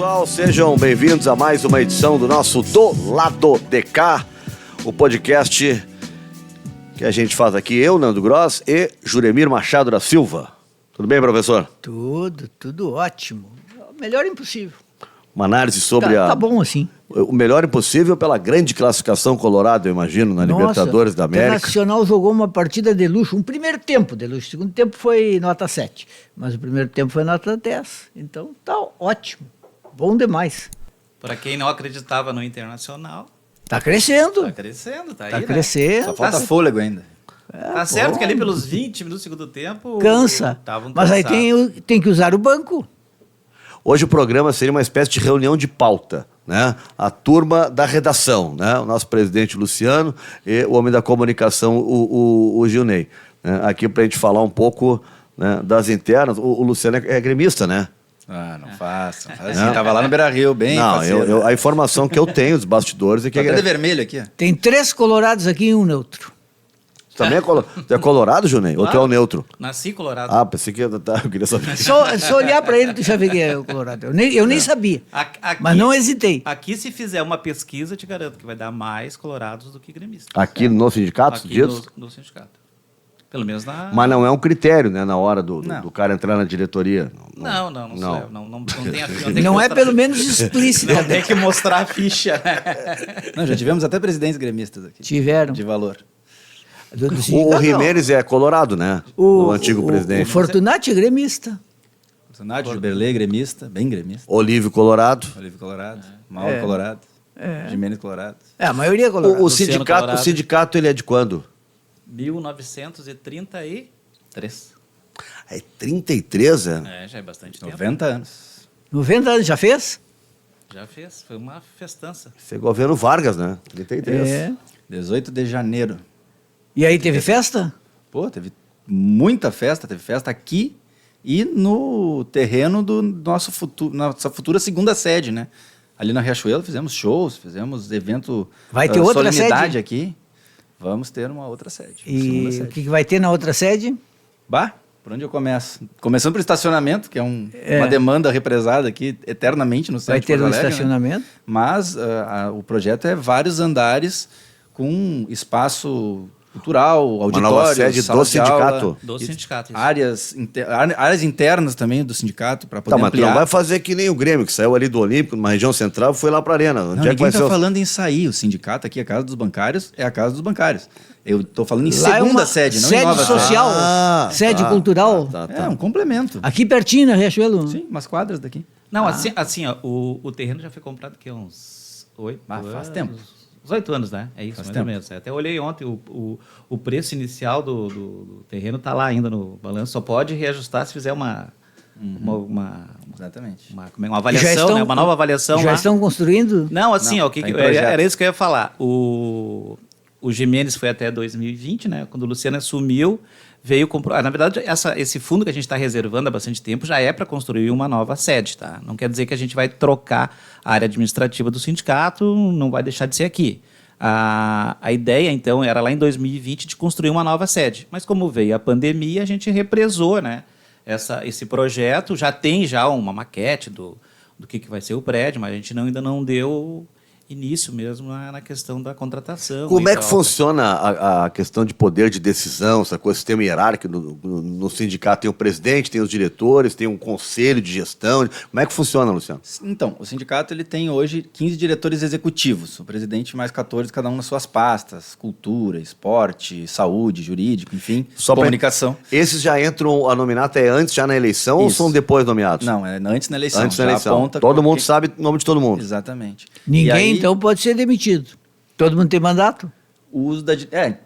pessoal, sejam bem-vindos a mais uma edição do nosso Do Lado de Cá, o podcast que a gente faz aqui, eu, Nando Gross e Juremir Machado da Silva. Tudo bem, professor? Tudo ótimo. O melhor impossível. Uma análise sobre Tá bom assim. o melhor impossível pela grande classificação colorada, eu imagino, na Libertadores da América. O Nacional jogou uma partida de luxo, um primeiro tempo de luxo. O segundo tempo foi nota 7, mas o primeiro tempo foi nota 10. Então tá ótimo. Bom demais. Para quem não acreditava no Internacional, Tá crescendo. tá crescendo, tá aí, Tá né? crescendo. Só falta fôlego ainda. Tá certo que ali pelos 20 minutos do segundo tempo... Cansa. Estavam Mas aí cansados. tem que usar o banco. Hoje o programa seria uma espécie de reunião de pauta, né? A turma da redação, né? O nosso presidente Luciano e o homem da comunicação, o Gilney, né? Aqui para a gente falar um pouco, né, das internas. O Luciano é gremista, né? Ah, não faça. Assim, tava lá no Beira-Rio, bem Não, parceiro. a informação que eu tenho dos bastidores é que Tá até de vermelho aqui, ó. Tem 3 colorados aqui e um neutro. também é colorado, Gilney? Ou tu é o neutro? Nasci colorado. Ah, pensei que eu queria saber. Só olhar para ele tu já vê que é o colorado. Eu nem sabia. Aqui- Mas não hesitei. Aqui, se fizer uma pesquisa, eu te garanto que vai dar mais colorados do que gremistas. Aqui no sindicato, Aqui diz? no sindicato. Pelo menos na... Mas não é um critério, né, na hora do Não. cara entrar na diretoria. Não sou eu. Não tem a- não tem que Não é mostrar- pelo menos explícita. Não tem que mostrar a ficha. Não, já tivemos até presidentes gremistas aqui. Tiveram. De valor. Do O sindicato, não. Jimenez é colorado, né? O antigo O presidente. Fortunati é gremista. Bolsonaro, Juberlei, gremista, bem gremista. Livio Colorado. Olívio Colorado, Mauro Colorado, Jimenez Colorado. É, a maioria é colorado. O sindicato ele é de quando? 1933. É 33, é? É, já é bastante tempo. 90 anos. 90 anos, já fez? Já fez. Foi uma festança. Esse é governo Vargas, né? 33. É. 18 de janeiro. E aí teve festa? Pô, teve muita festa. Teve festa aqui e no terreno do nossa futura segunda sede, né? Ali na Riachuelo fizemos shows, fizemos evento... Vai ter outra solenidade sede? aqui. Vamos ter uma outra sede. E segunda o sede. que vai ter na outra sede? Bah, por onde eu começo? Começando pelo estacionamento, que é uma demanda represada aqui eternamente no centro Vai de ter Porto um Alegre, né? estacionamento? Mas o projeto é vários andares com espaço cultural, Uma auditório, nova sede do sindicato. Do sindicato. Isso. áreas internas também do sindicato para poder Tá, mas tu ampliar. não vai fazer que nem o Grêmio, que saiu ali do Olímpico, numa região central, e foi lá pra Arena. Não, Onde é que ninguém vai está ser o- falando em sair. O sindicato aqui, a Casa dos Bancários, é a Casa dos Bancários. Eu estou falando em Lá é segunda uma sede, não em sede nova social, sede cultural. Tá. sede. É um complemento. Aqui pertinho, na Riachuelo. Sim, umas quadras daqui. Não, assim ó, o terreno já foi comprado aqui há uns 8 anos. faz tempo. Uns 8 anos, né? É isso, Faz mais tempo. ou menos. Até olhei ontem, o preço inicial do terreno tá lá ainda no balanço. Só pode reajustar se fizer uma Exatamente. avaliação, né? Uma nova avaliação Já lá. estão construindo? Não, assim, Não, ó, tá em projeto. era isso que eu ia falar. O Jimenez foi até 2020, né? Quando o Luciano assumiu, veio comprar. Na verdade, esse fundo que a gente está reservando há bastante tempo já é para construir uma nova sede, tá? Não quer dizer que a gente vai trocar a área administrativa do sindicato, não vai deixar de ser aqui. A ideia, então, era lá em 2020 de construir uma nova sede. Mas como veio a pandemia, a gente represou, né? Esse projeto já tem uma maquete do que vai ser o prédio, mas a gente ainda não deu início mesmo na questão da contratação. Como e é que tal. funciona a questão de poder de decisão, essa coisa, sistema hierárquico no sindicato? Tem o presidente, tem os diretores, tem um conselho de gestão. Como é que funciona, Luciano? Então, o sindicato ele tem hoje 15 diretores executivos, o presidente mais 14, cada um nas suas pastas, cultura, esporte, saúde, jurídico, enfim, Só pra- comunicação. Esses já entram, a nominata é antes, já na eleição, ou Isso. são depois nomeados? Não, é antes na eleição. Antes da já eleição. aponta Todo mundo quem- sabe o nome de todo mundo. Exatamente. E Ninguém, aí, então, pode ser demitido. Todo mundo tem mandato? o uso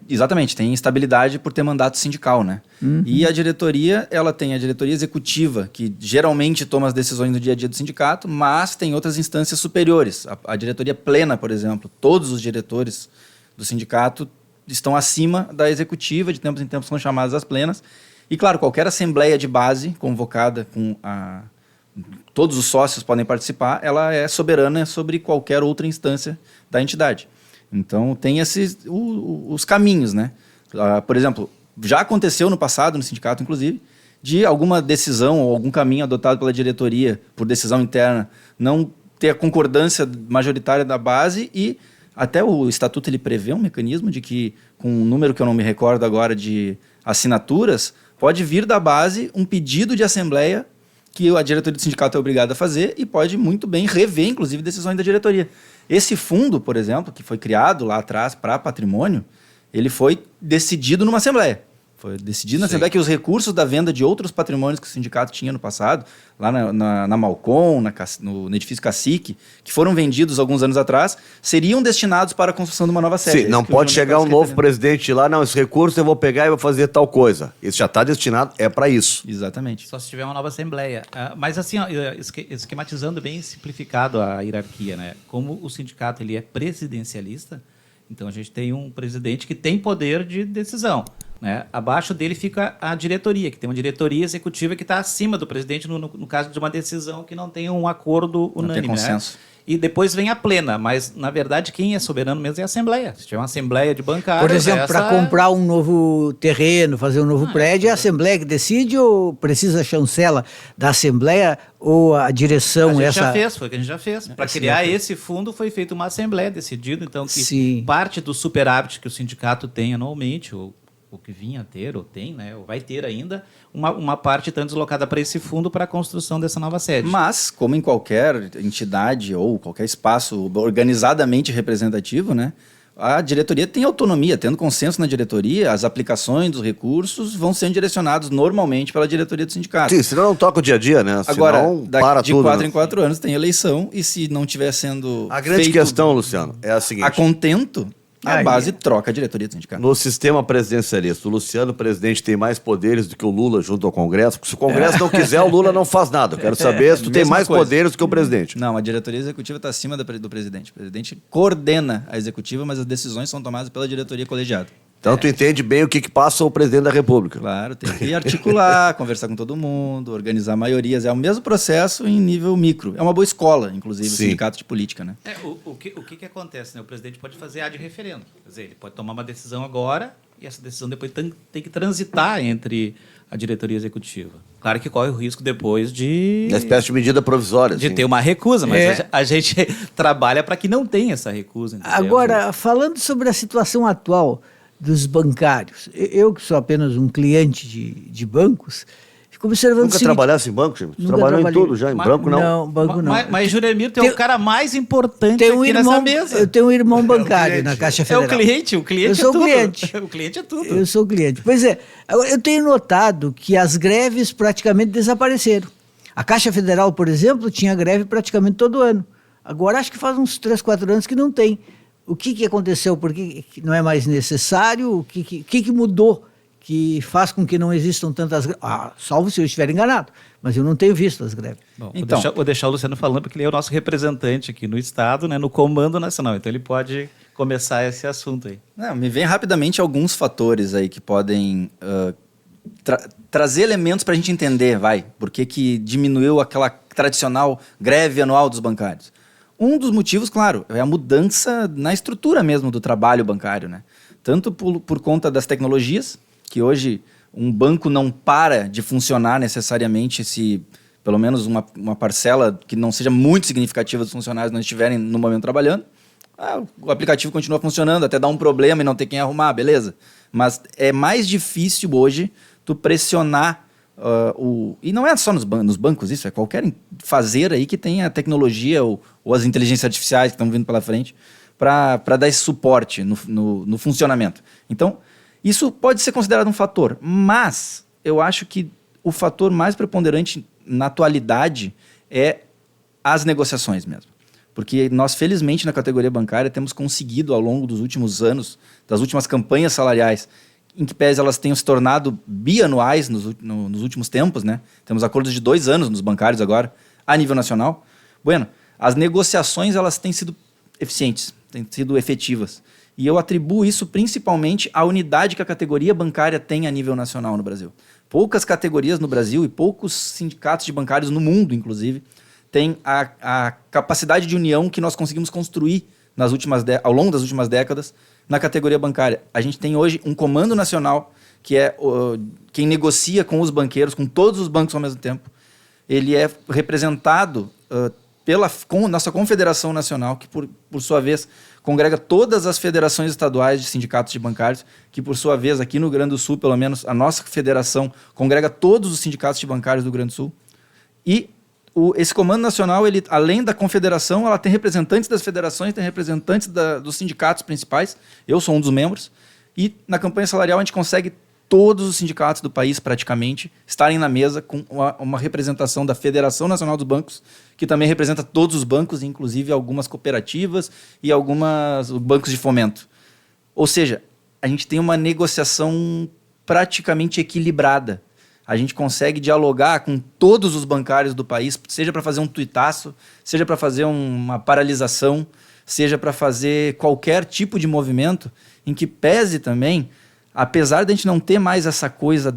exatamente, tem instabilidade por ter mandato sindical, né? E a diretoria, ela tem a diretoria executiva, que geralmente toma as decisões no dia a dia do sindicato, mas tem outras instâncias superiores. A diretoria plena, por exemplo, todos os diretores do sindicato estão acima da executiva, de tempos em tempos são chamadas as plenas. E, claro, qualquer assembleia de base convocada com todos os sócios podem participar, ela é soberana sobre qualquer outra instância da entidade. Então, tem os caminhos, né? Por exemplo, já aconteceu no passado, no sindicato, inclusive, de alguma decisão ou algum caminho adotado pela diretoria por decisão interna não ter a concordância majoritária da base, e até o estatuto ele prevê um mecanismo de que, com um número que eu não me recordo agora de assinaturas, pode vir da base um pedido de assembleia que a diretoria do sindicato é obrigada a fazer e pode muito bem rever, inclusive, decisões da diretoria. Esse fundo, por exemplo, que foi criado lá atrás para patrimônio, ele foi decidido numa assembleia. Foi decidido na Assembleia que os recursos da venda de outros patrimônios que o sindicato tinha no passado, lá na Malcom, no edifício Cacique, que foram vendidos alguns anos atrás, seriam destinados para a construção de uma nova sede. Sim, não pode chegar um novo presidente lá, não, esse recurso eu vou pegar e vou fazer tal coisa. Isso já está destinado, é para isso. Exatamente. Só se tiver uma nova Assembleia. Mas assim, ó, esquematizando bem simplificado a hierarquia, né? Como o sindicato ele é presidencialista, então a gente tem um presidente que tem poder de decisão. Né? Abaixo dele fica a diretoria, que tem uma diretoria executiva que está acima do presidente no caso de uma decisão que não tem um acordo unânime. Não tem consenso. Né? E depois vem a plena, mas, na verdade, quem é soberano mesmo é a Assembleia. Se tiver uma Assembleia de bancários... Por exemplo, para comprar um novo terreno, fazer um novo prédio, é a Assembleia que decide ou precisa a chancela da Assembleia ou a direção? A gente já fez, foi o que a gente já fez. Para criar esse fundo foi feita uma Assembleia, decidido, então, que parte do superávit que o sindicato tem anualmente, ou que vinha a ter, ou tem, né, ou vai ter ainda, uma parte então deslocada para esse fundo para a construção dessa nova sede. Mas, como em qualquer entidade ou qualquer espaço organizadamente representativo, né, a diretoria tem autonomia, tendo consenso na diretoria, as aplicações dos recursos vão sendo direcionados normalmente pela diretoria do sindicato. Sim, senão não toca o dia a dia, né? Agora, para de 4 em 4 anos tem eleição, e se não estiver sendo a grande questão, Luciano, é a seguinte... A contento... A base troca a diretoria do sindicato. No sistema presidencialista, o Luciano, presidente, tem mais poderes do que o Lula junto ao Congresso, porque se o Congresso não quiser, o Lula não faz nada. Eu quero saber se tu tem mais poderes do que o presidente. Não, a diretoria executiva está acima do presidente. O presidente coordena a executiva, mas as decisões são tomadas pela diretoria colegiada. Então tu entende bem o que passa o presidente da República. Claro, tem que articular, conversar com todo mundo, organizar maiorias. É o mesmo processo em nível micro. É uma boa escola, inclusive, o sindicato de política, né? O que acontece, né? O presidente pode fazer ad referendo. Quer dizer, ele pode tomar uma decisão agora e essa decisão depois tem que transitar entre a diretoria executiva. Claro que corre o risco depois de... Uma espécie de medida provisória. De ter uma recusa, mas a gente trabalha para que não tenha essa recusa. Entendeu? Agora, falando sobre a situação atual dos bancários, eu que sou apenas um cliente de bancos, fico observando... Nunca trabalhasse em banco, Jimmy? Trabalhou em tudo já, em banco não? Não, banco não. Mas Juremir, tem o cara mais importante aqui nessa mesa. Eu tenho um irmão bancário na Caixa Federal. O cliente eu sou é tudo. Cliente. O cliente é tudo. Eu sou cliente. Pois é, eu tenho notado que as greves praticamente desapareceram. A Caixa Federal, por exemplo, tinha greve praticamente todo ano. Agora acho que faz uns 3, 4 anos que não tem. O que aconteceu? Por que não é mais necessário? O que mudou que faz com que não existam tantas greves? Salvo se eu estiver enganado, mas eu não tenho visto as greves. Bom, então, vou deixar o Luciano falando, porque ele é o nosso representante aqui no Estado, né, no Comando Nacional. Então ele pode começar esse assunto aí. Me vem rapidamente alguns fatores aí que podem trazer elementos para a gente entender, por que diminuiu aquela tradicional greve anual dos bancários. Um dos motivos, claro, é a mudança na estrutura mesmo do trabalho bancário, né? Tanto por conta das tecnologias, que hoje um banco não para de funcionar necessariamente se pelo menos uma parcela que não seja muito significativa dos funcionários não estiverem no momento trabalhando. O aplicativo continua funcionando, até dar um problema e não ter quem arrumar, beleza. Mas é mais difícil hoje tu pressionar e não é só nos bancos isso, é qualquer fazer aí que tenha tecnologia ou as inteligências artificiais que estão vindo pela frente para dar esse suporte no funcionamento. Então, isso pode ser considerado um fator, mas eu acho que o fator mais preponderante na atualidade é as negociações mesmo. Porque nós, felizmente, na categoria bancária, temos conseguido, ao longo dos últimos anos, das últimas campanhas salariais, em que pese elas tenham se tornado bianuais nos últimos tempos, né? Temos acordos de 2 anos nos bancários agora, a nível nacional. Bueno, as negociações elas têm sido eficientes, têm sido efetivas. E eu atribuo isso principalmente à unidade que a categoria bancária tem a nível nacional no Brasil. Poucas categorias no Brasil e poucos sindicatos de bancários no mundo, inclusive, têm a capacidade de união que nós conseguimos construir ao longo das últimas décadas na categoria bancária. A gente tem hoje um comando nacional que é quem negocia com os banqueiros, com todos os bancos ao mesmo tempo. Ele é representado pela nossa Confederação Nacional, que por sua vez congrega todas as federações estaduais de sindicatos de bancários, que por sua vez aqui no Rio Grande do Sul, pelo menos a nossa federação congrega todos os sindicatos de bancários do Rio Grande do Sul. E esse Comando Nacional, ele, além da confederação, ela tem representantes das federações, tem representantes dos sindicatos principais. Eu sou um dos membros. E na campanha salarial a gente consegue todos os sindicatos do país, praticamente, estarem na mesa com uma representação da Federação Nacional dos Bancos, que também representa todos os bancos, inclusive algumas cooperativas e alguns bancos de fomento. Ou seja, a gente tem uma negociação praticamente equilibrada. A gente consegue dialogar com todos os bancários do país, seja para fazer um tuitaço, seja para fazer uma paralisação, seja para fazer qualquer tipo de movimento em que pese também, apesar de a gente não ter mais essa coisa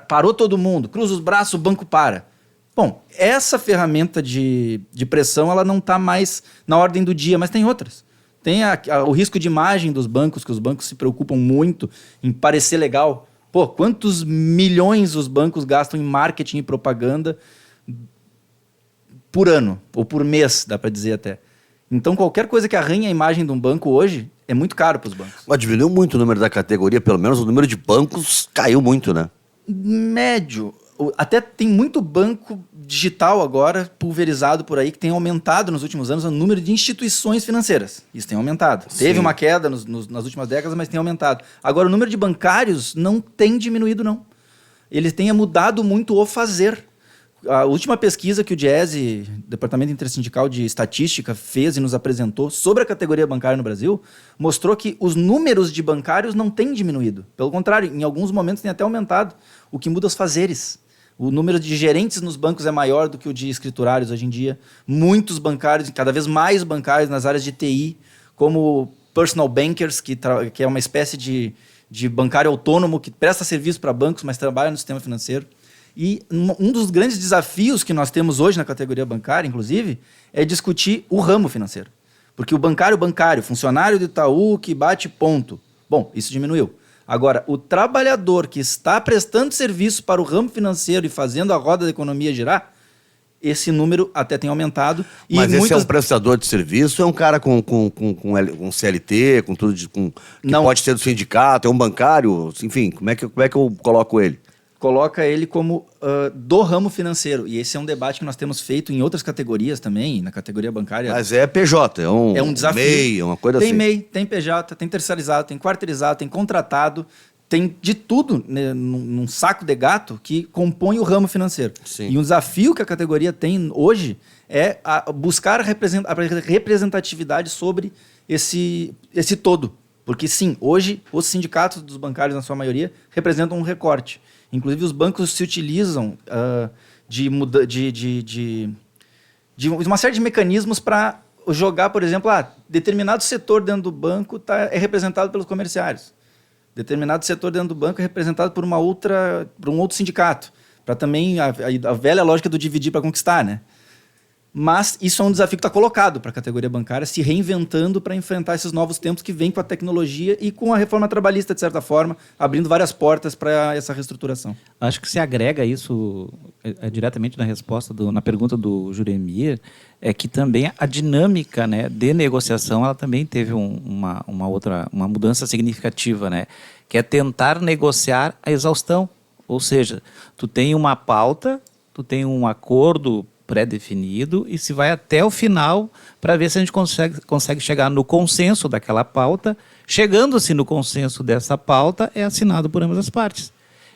parou todo mundo, cruza os braços, o banco para. Bom, essa ferramenta de pressão ela não está mais na ordem do dia, mas tem outras. Tem o risco de imagem dos bancos, que os bancos se preocupam muito em parecer legal. Pô, quantos milhões os bancos gastam em marketing e propaganda por ano, ou por mês, dá para dizer até. Então, qualquer coisa que arranhe a imagem de um banco hoje é muito caro para os bancos. Mas diminuiu muito o número da categoria, pelo menos o número de bancos caiu muito, né? Médio. Até tem muito banco digital agora, pulverizado por aí, que tem aumentado nos últimos anos o número de instituições financeiras. Isso tem aumentado. Sim. Teve uma queda nas últimas décadas, mas tem aumentado. Agora, o número de bancários não tem diminuído, não. Ele tem mudado muito o fazer. A última pesquisa que o DIESE, Departamento Intersindical de Estatística, fez e nos apresentou sobre a categoria bancária no Brasil, mostrou que os números de bancários não têm diminuído. Pelo contrário, em alguns momentos tem até aumentado. O que muda os fazeres. O número de gerentes nos bancos é maior do que o de escriturários hoje em dia. Muitos bancários, cada vez mais bancários nas áreas de TI, como personal bankers, que é uma espécie de bancário autônomo que presta serviço para bancos, mas trabalha no sistema financeiro. E um dos grandes desafios que nós temos hoje na categoria bancária, inclusive, é discutir o ramo financeiro. Porque o bancário, funcionário do Itaú que bate ponto. Bom, isso diminuiu. Agora, o trabalhador que está prestando serviço para o ramo financeiro e fazendo a roda da economia girar, esse número até tem aumentado. Mas esse é um prestador de serviço, é um cara com CLT, com tudo, que não pode ser do sindicato, é um bancário, enfim, como é que eu coloco ele? Coloca ele como do ramo financeiro. E esse é um debate que nós temos feito em outras categorias também, na categoria bancária. Mas é PJ, é um desafio. MEI, é uma coisa assim. Tem MEI, tem PJ, tem terceirizado, tem quarteirizado, tem contratado, tem de tudo, né, num saco de gato que compõe o ramo financeiro. Sim. E um desafio que a categoria tem hoje é buscar a representatividade sobre esse todo. Porque sim, hoje os sindicatos dos bancários, na sua maioria, representam um recorte. Inclusive, os bancos se utilizam de uma série de mecanismos para jogar, por exemplo, determinado setor dentro do banco é representado pelos comerciários. Determinado setor dentro do banco é representado por um outro sindicato. Para também a velha lógica do dividir para conquistar, né? Mas isso é um desafio que está colocado para a categoria bancária, se reinventando para enfrentar esses novos tempos que vêm com a tecnologia e com a reforma trabalhista, de certa forma, abrindo várias portas para essa reestruturação. Acho que se agrega isso diretamente na resposta, na pergunta do Juremir, é que também a dinâmica, né, de negociação ela também teve uma mudança significativa, né, que é tentar negociar a exaustão. Ou seja, tu tem uma pauta, tu tem um acordo pré-definido e se vai até o final para ver se a gente consegue chegar no consenso daquela pauta. Chegando-se no consenso dessa pauta, é assinado por ambas as partes.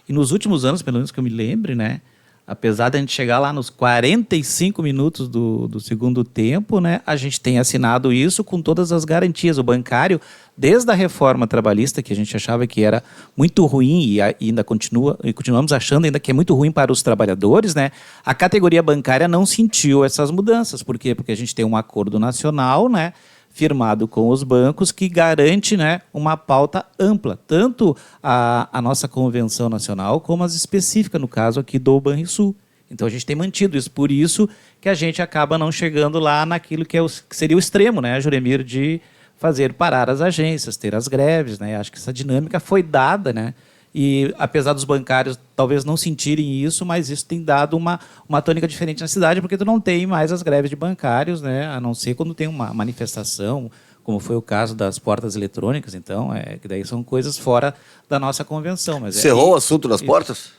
E nos últimos anos, pelo menos que eu me lembre, né, apesar de a gente chegar lá nos 45 minutos do segundo tempo, né, a gente tem assinado isso com todas as garantias. O bancário, desde a reforma trabalhista, que a gente achava que era muito ruim e ainda continuamos achando ainda que é muito ruim para os trabalhadores, né, a categoria bancária não sentiu essas mudanças. Por quê? Porque a gente tem um acordo nacional, né, firmado com os bancos, que garante, né, uma pauta ampla, tanto a nossa convenção nacional, como as específicas, no caso aqui do Banrisul. Então a gente tem mantido isso, por isso que a gente acaba não chegando lá naquilo que seria o extremo, né, Juremir, de fazer parar as agências, ter as greves, né? Acho que essa dinâmica foi dada, né, E apesar dos bancários talvez não sentirem isso, mas isso tem dado uma tônica diferente na cidade, porque tu não tem mais as greves de bancários, né? A não ser quando tem uma manifestação, como foi o caso das portas eletrônicas, então, que daí são coisas fora da nossa convenção. Mas Encerrou o assunto das portas?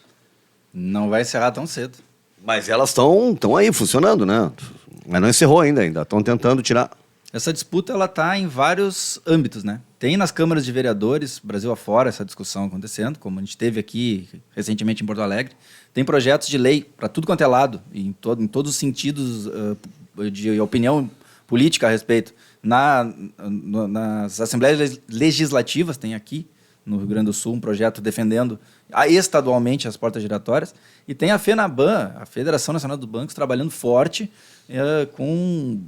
Não vai encerrar tão cedo. Mas elas estão aí funcionando, né? Mas não encerrou ainda estão tentando tirar. Essa disputa ela está em vários âmbitos, né? Tem nas câmaras de vereadores, Brasil afora, essa discussão acontecendo, como a gente teve aqui recentemente em Porto Alegre. Tem projetos de lei para tudo quanto é lado, em todos os sentidos de opinião política a respeito. Nas assembleias legislativas, tem aqui no Rio Grande do Sul um projeto defendendo estadualmente as portas giratórias. E tem a FENABAN, a Federação Nacional dos Bancos, trabalhando forte com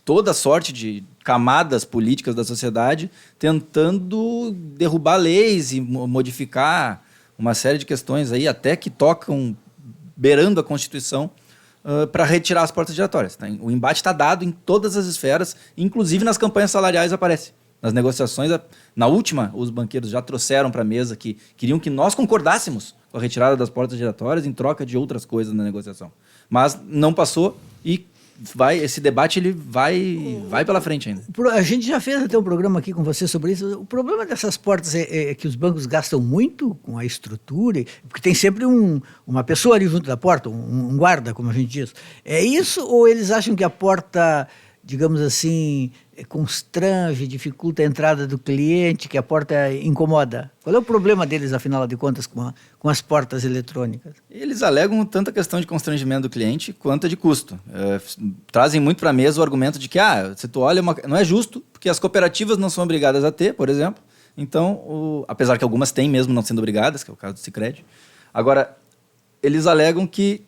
toda sorte de camadas políticas da sociedade, tentando derrubar leis e modificar uma série de questões aí, até que tocam, beirando a Constituição, para retirar as portas giratórias. Tá? O embate está dado em todas as esferas, inclusive nas campanhas salariais aparece. Nas negociações, na última, os banqueiros já trouxeram para a mesa que queriam que nós concordássemos com a retirada das portas giratórias em troca de outras coisas na negociação. Mas não passou e esse debate ele vai pela frente ainda. A gente já fez até um programa aqui com você sobre isso. O problema dessas portas é que os bancos gastam muito com a estrutura, porque tem sempre uma pessoa ali junto da porta, um guarda, como a gente diz. É isso ou eles acham que a porta, digamos assim, constrange, dificulta a entrada do cliente, que a porta incomoda? Qual é o problema deles, afinal de contas, com as portas eletrônicas? Eles alegam tanto a questão de constrangimento do cliente quanto a de custo. Trazem muito para a mesa o argumento de que, se tu olha, não é justo, porque as cooperativas não são obrigadas a ter, por exemplo. Então, apesar que algumas têm mesmo não sendo obrigadas, que é o caso do Sicredi. Agora, eles alegam que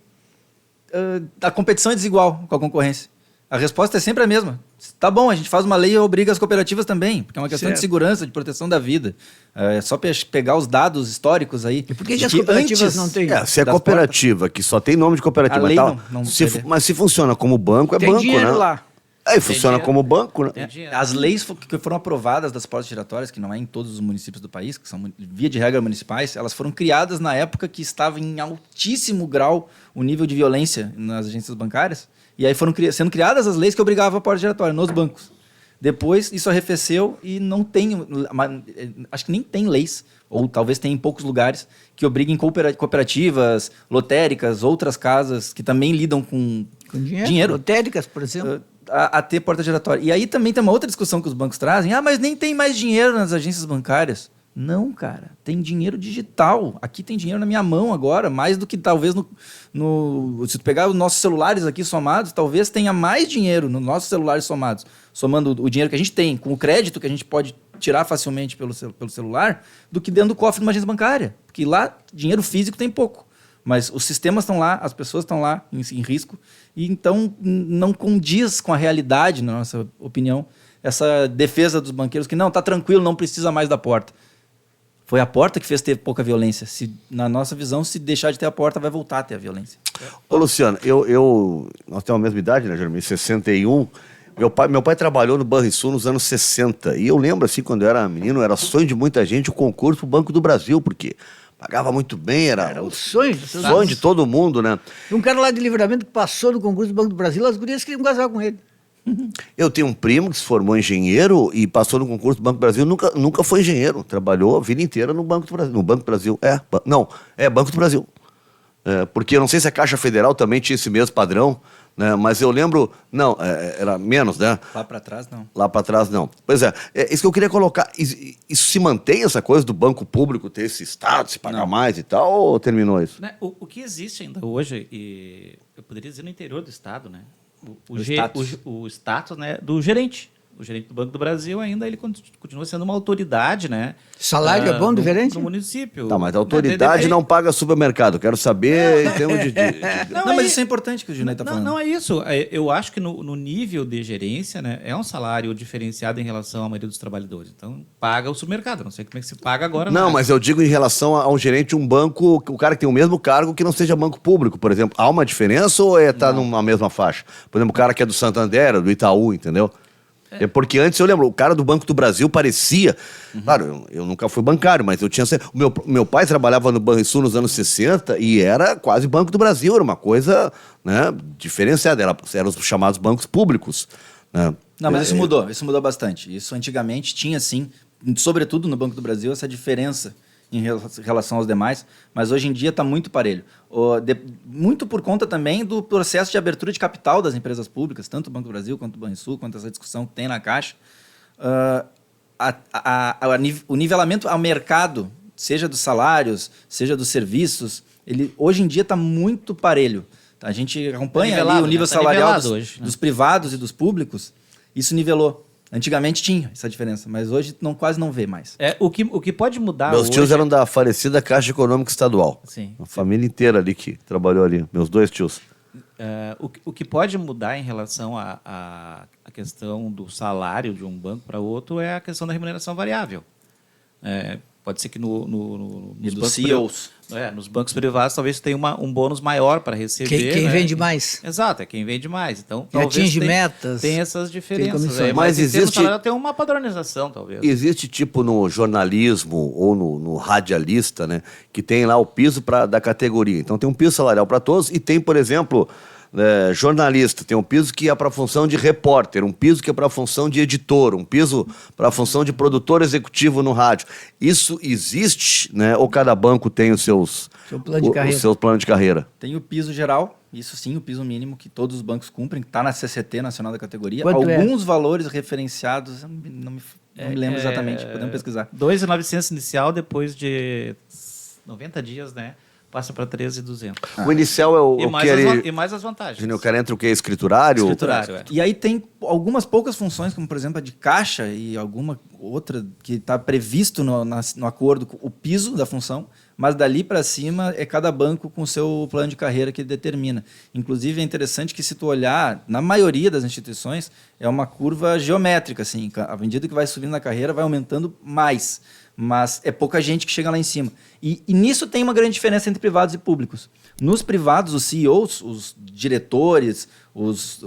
a competição é desigual com a concorrência. A resposta é sempre a mesma. Tá bom, a gente faz uma lei e obriga as cooperativas também, porque é uma questão de segurança, de proteção da vida. É só pegar os dados históricos aí. E por que as cooperativas não têm? Se é cooperativa, que só tem nome de cooperativa, a lei tal, não mas se funciona como banco, tem banco, dinheiro né? lá. Funciona como banco, né? As leis que foram aprovadas das portas giratórias, que não é em todos os municípios do país, que são via de regra municipais, elas foram criadas na época que estava em altíssimo grau o nível de violência nas agências bancárias. E aí foram sendo criadas as leis que obrigavam a porta giratória nos bancos. Depois isso arrefeceu e não tem, acho que nem tem leis, ou talvez tenha em poucos lugares, que obriguem cooperativas, lotéricas, outras casas que também lidam com dinheiro. Lotéricas, por exemplo. A ter porta giratória. E aí também tem uma outra discussão que os bancos trazem. Mas nem tem mais dinheiro nas agências bancárias. Não, cara. Tem dinheiro digital. Aqui tem dinheiro na minha mão agora, mais do que talvez se tu pegar os nossos celulares aqui somados, talvez tenha mais dinheiro nos nossos celulares somados, somando o dinheiro que a gente tem, com o crédito que a gente pode tirar facilmente pelo celular, do que dentro do cofre de uma agência bancária. Porque lá, dinheiro físico tem pouco. Mas os sistemas estão lá, as pessoas estão lá em risco, e então não condiz com a realidade, na nossa opinião, essa defesa dos banqueiros que não, tá tranquilo, não precisa mais da porta. Foi a porta que fez ter pouca violência. Na nossa visão, se deixar de ter a porta, vai voltar a ter a violência. Ô, Luciano, nós temos a mesma idade, né, Jeremy? 61. Meu pai trabalhou no Banrisul nos anos 60. E eu lembro, assim, quando eu era menino, era sonho de muita gente o concurso pro Banco do Brasil, porque pagava muito bem, era o sonho de todo mundo, né? Um cara lá de Livramento que passou no concurso do Banco do Brasil, as gurias queriam casar com ele. Eu tenho um primo que se formou engenheiro e passou no concurso do Banco do Brasil, nunca foi engenheiro, trabalhou a vida inteira no Banco do Brasil. No Banco do Brasil, Banco do Brasil. Porque eu não sei se a Caixa Federal também tinha esse mesmo padrão, né? Mas eu lembro, era menos, né? Lá para trás, não. Lá para trás, não. Pois é, isso que eu queria colocar, isso se mantém, essa coisa do banco público ter esse status, se pagar mais e tal, ou terminou isso? O que existe ainda hoje, e eu poderia dizer no interior do Estado, né? O status, né, do gerente. O gerente do Banco do Brasil ainda ele continua sendo uma autoridade, né? Salário é bom do gerente? No município. Tá, mas a autoridade não paga supermercado. Quero saber em termos de... Mas isso é importante que o Junei está falando. Não é isso. Eu acho que no nível de gerência, né, é um salário diferenciado em relação à maioria dos trabalhadores. Então, paga o supermercado. Não sei como é que se paga agora. Não, mas eu digo em relação a um gerente de um banco, o cara que tem o mesmo cargo que não seja banco público, por exemplo. Há uma diferença ou tá numa mesma faixa? Por exemplo, o cara que é do Santander, do Itaú, entendeu? É porque antes, eu lembro, o cara do Banco do Brasil parecia... Claro, eu nunca fui bancário, mas eu tinha... O meu pai trabalhava no Banrisul nos anos 60 e era quase Banco do Brasil, era uma coisa, né, diferenciada, eram os chamados bancos públicos. Né? Não, mas isso mudou bastante. Isso antigamente tinha, sim, sobretudo no Banco do Brasil, essa diferença em relação aos demais, mas hoje em dia está muito parelho. Muito por conta também do processo de abertura de capital das empresas públicas, tanto o Banco do Brasil quanto o Banrisul, quanto essa discussão que tem na Caixa. O nivelamento ao mercado, seja dos salários, seja dos serviços, ele hoje em dia está muito parelho. A gente acompanha ali o nível salarial dos privados e dos públicos, isso nivelou. Antigamente tinha essa diferença, mas hoje quase não vê mais. O que pode mudar Meus tios eram da falecida Caixa Econômica Estadual. Sim. A família inteira ali que trabalhou ali, meus 2 tios. O que pode mudar em relação à questão do salário de um banco para outro é a questão da remuneração variável. Pode ser que nos dos CEOs. Nos bancos privados talvez tenha um bônus maior para receber. Quem vende mais. Exato, é quem vende mais. Então, quem atinge metas. Tem essas diferenças. Mas existe... Tem uma padronização, talvez. Existe tipo no jornalismo ou no radialista, né, que tem lá o piso da categoria. Então tem um piso salarial para todos e tem, por exemplo... jornalista, tem um piso que é para a função de repórter, um piso que é para a função de editor, um piso para a função de produtor executivo no rádio. Isso existe, né? Ou cada banco tem o seu plano de carreira? Tem o piso geral, isso sim, o piso mínimo que todos os bancos cumprem, que está na CCT, Nacional da Categoria. Quanto alguns valores referenciados, não me lembro exatamente, podemos pesquisar. 2.900 inicial, depois de 90 dias, né? Passa para 13.200. O inicial é o e mais as vantagens. O cara entra o quê? Escriturário? Escriturário, E aí tem algumas poucas funções, como por exemplo a de caixa e alguma outra que está previsto no acordo, o piso da função, mas dali para cima é cada banco com o seu plano de carreira que determina. Inclusive é interessante que se tu olhar, na maioria das instituições, é uma curva geométrica, assim, à medida que vai subindo na carreira, vai aumentando mais. Mas é pouca gente que chega lá em cima. E nisso tem uma grande diferença entre privados e públicos. Nos privados, os CEOs, os diretores, os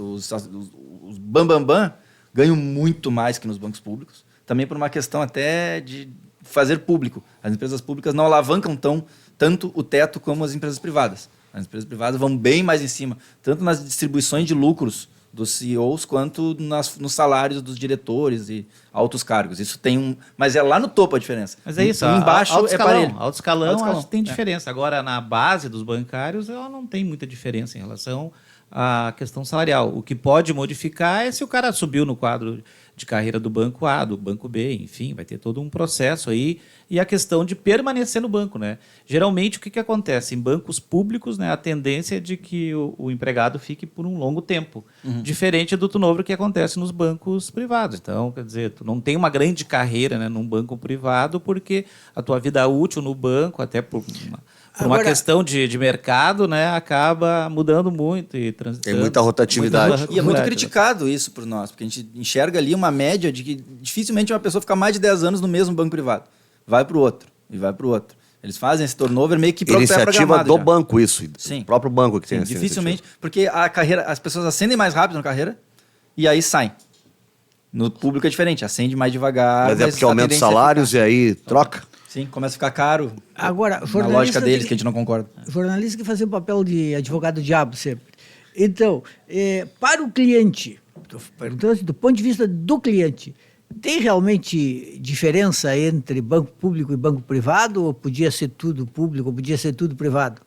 bambambam, ganham muito mais que nos bancos públicos. Também por uma questão até de fazer público. As empresas públicas não alavancam tanto o teto como as empresas privadas. As empresas privadas vão bem mais em cima, tanto nas distribuições de lucros dos CEOs, quanto nos salários dos diretores e altos cargos. Isso tem mas é lá no topo a diferença. Mas é isso, embaixo alto escalão, é parelho. Alto escalão acho que tem diferença. Agora, na base dos bancários, ela não tem muita diferença em relação à questão salarial. O que pode modificar é se o cara subiu no quadro de carreira do banco A, do banco B, enfim, vai ter todo um processo aí. E a questão de permanecer no banco, né? Geralmente, o que acontece? Em bancos públicos, né, a tendência é de que o empregado fique por um longo tempo. Diferente do turnover que acontece nos bancos privados. Então, quer dizer, tu não tem uma grande carreira, né, num banco privado, porque a tua vida útil no banco, até por uma questão de mercado, né, acaba mudando muito e transitando. Tem muita rotatividade. E é muito criticado isso por nós, porque a gente enxerga ali uma média de que dificilmente uma pessoa fica mais de 10 anos no mesmo banco privado. Vai para o outro, e vai para o outro. Eles fazem esse turnover meio que iniciativa do já. banco, isso. Sim. O próprio banco que tem essa dificilmente, porque as pessoas ascendem mais rápido na carreira e aí saem. No público é diferente, ascende mais devagar. Mas é porque aumenta os salários e aí troca? Sim, começa a ficar caro. Agora, na lógica deles, que a gente não concorda. Jornalista que fazia o papel de advogado diabo sempre. Então, para o cliente, estou perguntando assim, do ponto de vista do cliente, tem realmente diferença entre banco público e banco privado? Ou podia ser tudo público, ou podia ser tudo privado?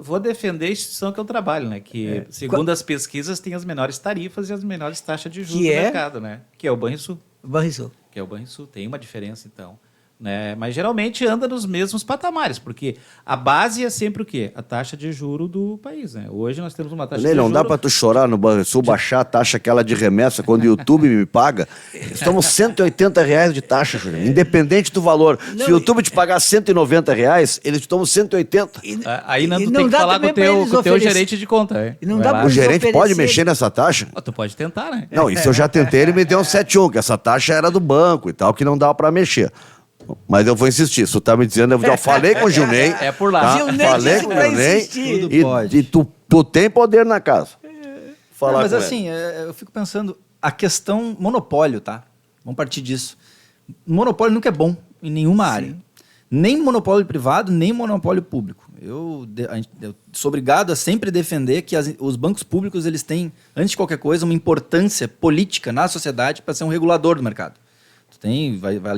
Vou defender a instituição que eu trabalho, né? Que, segundo as pesquisas, tem as menores tarifas e as menores taxas de juros do mercado, né? Que é o Banrisul. Banrisul. Que é o Banrisul. Tem uma diferença, então. Né? Mas geralmente anda nos mesmos patamares, porque a base é sempre o quê? A taxa de juro do país, né? Hoje nós temos uma taxa de não juro... dá para tu chorar no Banrisul, baixar a taxa aquela de remessa quando o YouTube me paga. Estamos R$180 de taxa, Júlio. Independente do valor. Se o YouTube te pagar R$190, eles te tomam 180. Aí não, tu tem que falar com o teu gerente de conta. E não dá o gerente pode mexer nessa taxa? Tu pode tentar, né? Não, isso eu já tentei, ele me deu um 7,1, que essa taxa era do banco e tal, que não dava para mexer. Mas eu vou insistir, se tu tá me dizendo, eu já falei com o Gilney. É por lá. Tá? Gilney falei com o Gilney. E tu tem poder na casa. Mas assim, eu fico pensando, a questão monopólio, tá? Vamos partir disso. Monopólio nunca é bom em nenhuma área. Nem monopólio privado, nem monopólio público. Eu sou obrigado a sempre defender que os bancos públicos eles têm, antes de qualquer coisa, uma importância política na sociedade para ser um regulador do mercado.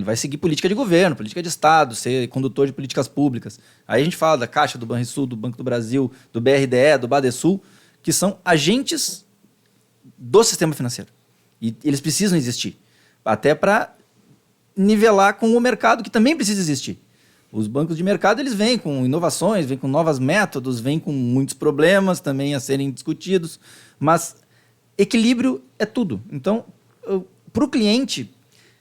Vai seguir política de governo, política de Estado, ser condutor de políticas públicas. Aí a gente fala da Caixa, do Banrisul, do Banco do Brasil, do BRDE, do Badesul, que são agentes do sistema financeiro. E eles precisam existir, até para nivelar com o mercado, que também precisa existir. Os bancos de mercado eles vêm com inovações, vêm com novos métodos, vêm com muitos problemas também a serem discutidos, mas equilíbrio é tudo. Então, para o cliente,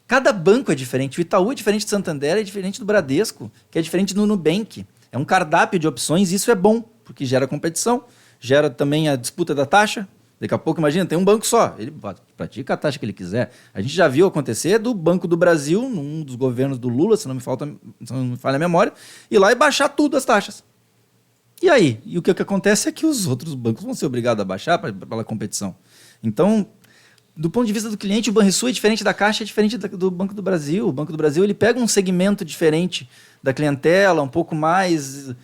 cada banco é diferente. O Itaú é diferente do Santander, é diferente do Bradesco, que é diferente do Nubank. É um cardápio de opções e isso é bom, porque gera competição, gera também a disputa da taxa. Daqui a pouco, imagina, tem um banco só, ele pratica a taxa que ele quiser. A gente já viu acontecer do Banco do Brasil, num dos governos do Lula, se não me falha a memória, ir lá e baixar tudo as taxas. E aí? E o que acontece é que os outros bancos vão ser obrigados a baixar pela competição. Então, do ponto de vista do cliente, o Banrisul é diferente da Caixa, é diferente do Banco do Brasil. O Banco do Brasil ele pega um segmento diferente da clientela, um pouco mais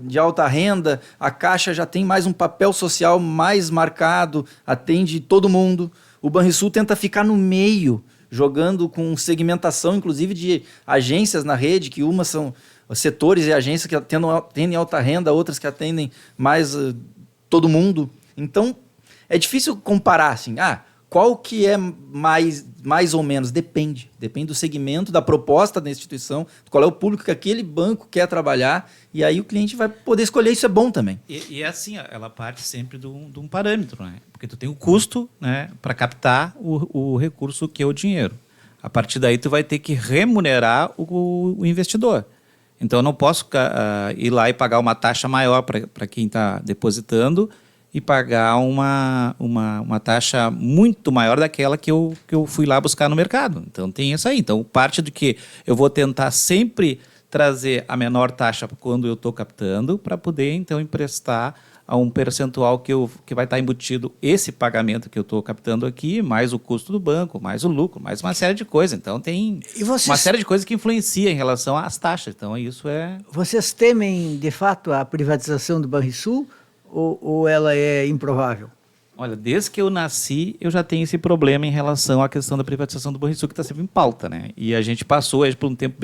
de alta renda. A Caixa já tem mais um papel social mais marcado, atende todo mundo. O Banrisul tenta ficar no meio, jogando com segmentação, inclusive, de agências na rede, que umas são setores e agências que atendem alta renda, outras que atendem mais todo mundo. Então, é difícil comparar, assim, qual que é mais ou menos? Depende do segmento, da proposta da instituição, qual é o público que aquele banco quer trabalhar, e aí o cliente vai poder escolher, isso é bom também. E é assim, ela parte sempre de um parâmetro, né? Porque tu tem o custo, né, para captar o recurso que é o dinheiro. A partir daí tu vai ter que remunerar o investidor. Então eu não posso ir lá e pagar uma taxa maior para quem está depositando e pagar uma taxa muito maior daquela que eu fui lá buscar no mercado. Então tem isso aí. Então parte do que eu vou tentar sempre trazer a menor taxa quando eu estou captando para poder então emprestar a um percentual que vai estar embutido esse pagamento que eu estou captando aqui, mais o custo do banco, mais o lucro, mais uma série de coisas. Então tem uma série de coisas que influencia em relação às taxas. Então isso é... Vocês temem, de fato, a privatização do Banrisul? Ou ela é improvável? Olha, desde que eu nasci, eu já tenho esse problema em relação à questão da privatização do Banrisul, que está sempre em pauta, né? E a gente passou por um tempo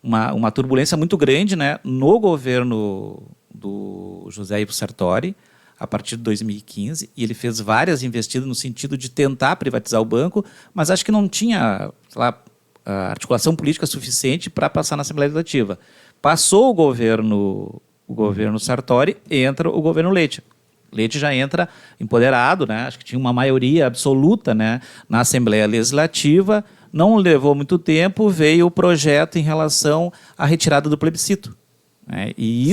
uma turbulência muito grande, né, no governo do José Ivo Sartori, a partir de 2015, e ele fez várias investidas no sentido de tentar privatizar o banco, mas acho que não tinha, sei lá, articulação política suficiente para passar na Assembleia Legislativa. Passou o governo Sartori, entra o governo Leite. Leite já entra empoderado, né? Acho que tinha uma maioria absoluta, né, na Assembleia Legislativa. Não levou muito tempo, veio o projeto em relação à retirada do plebiscito. Né? E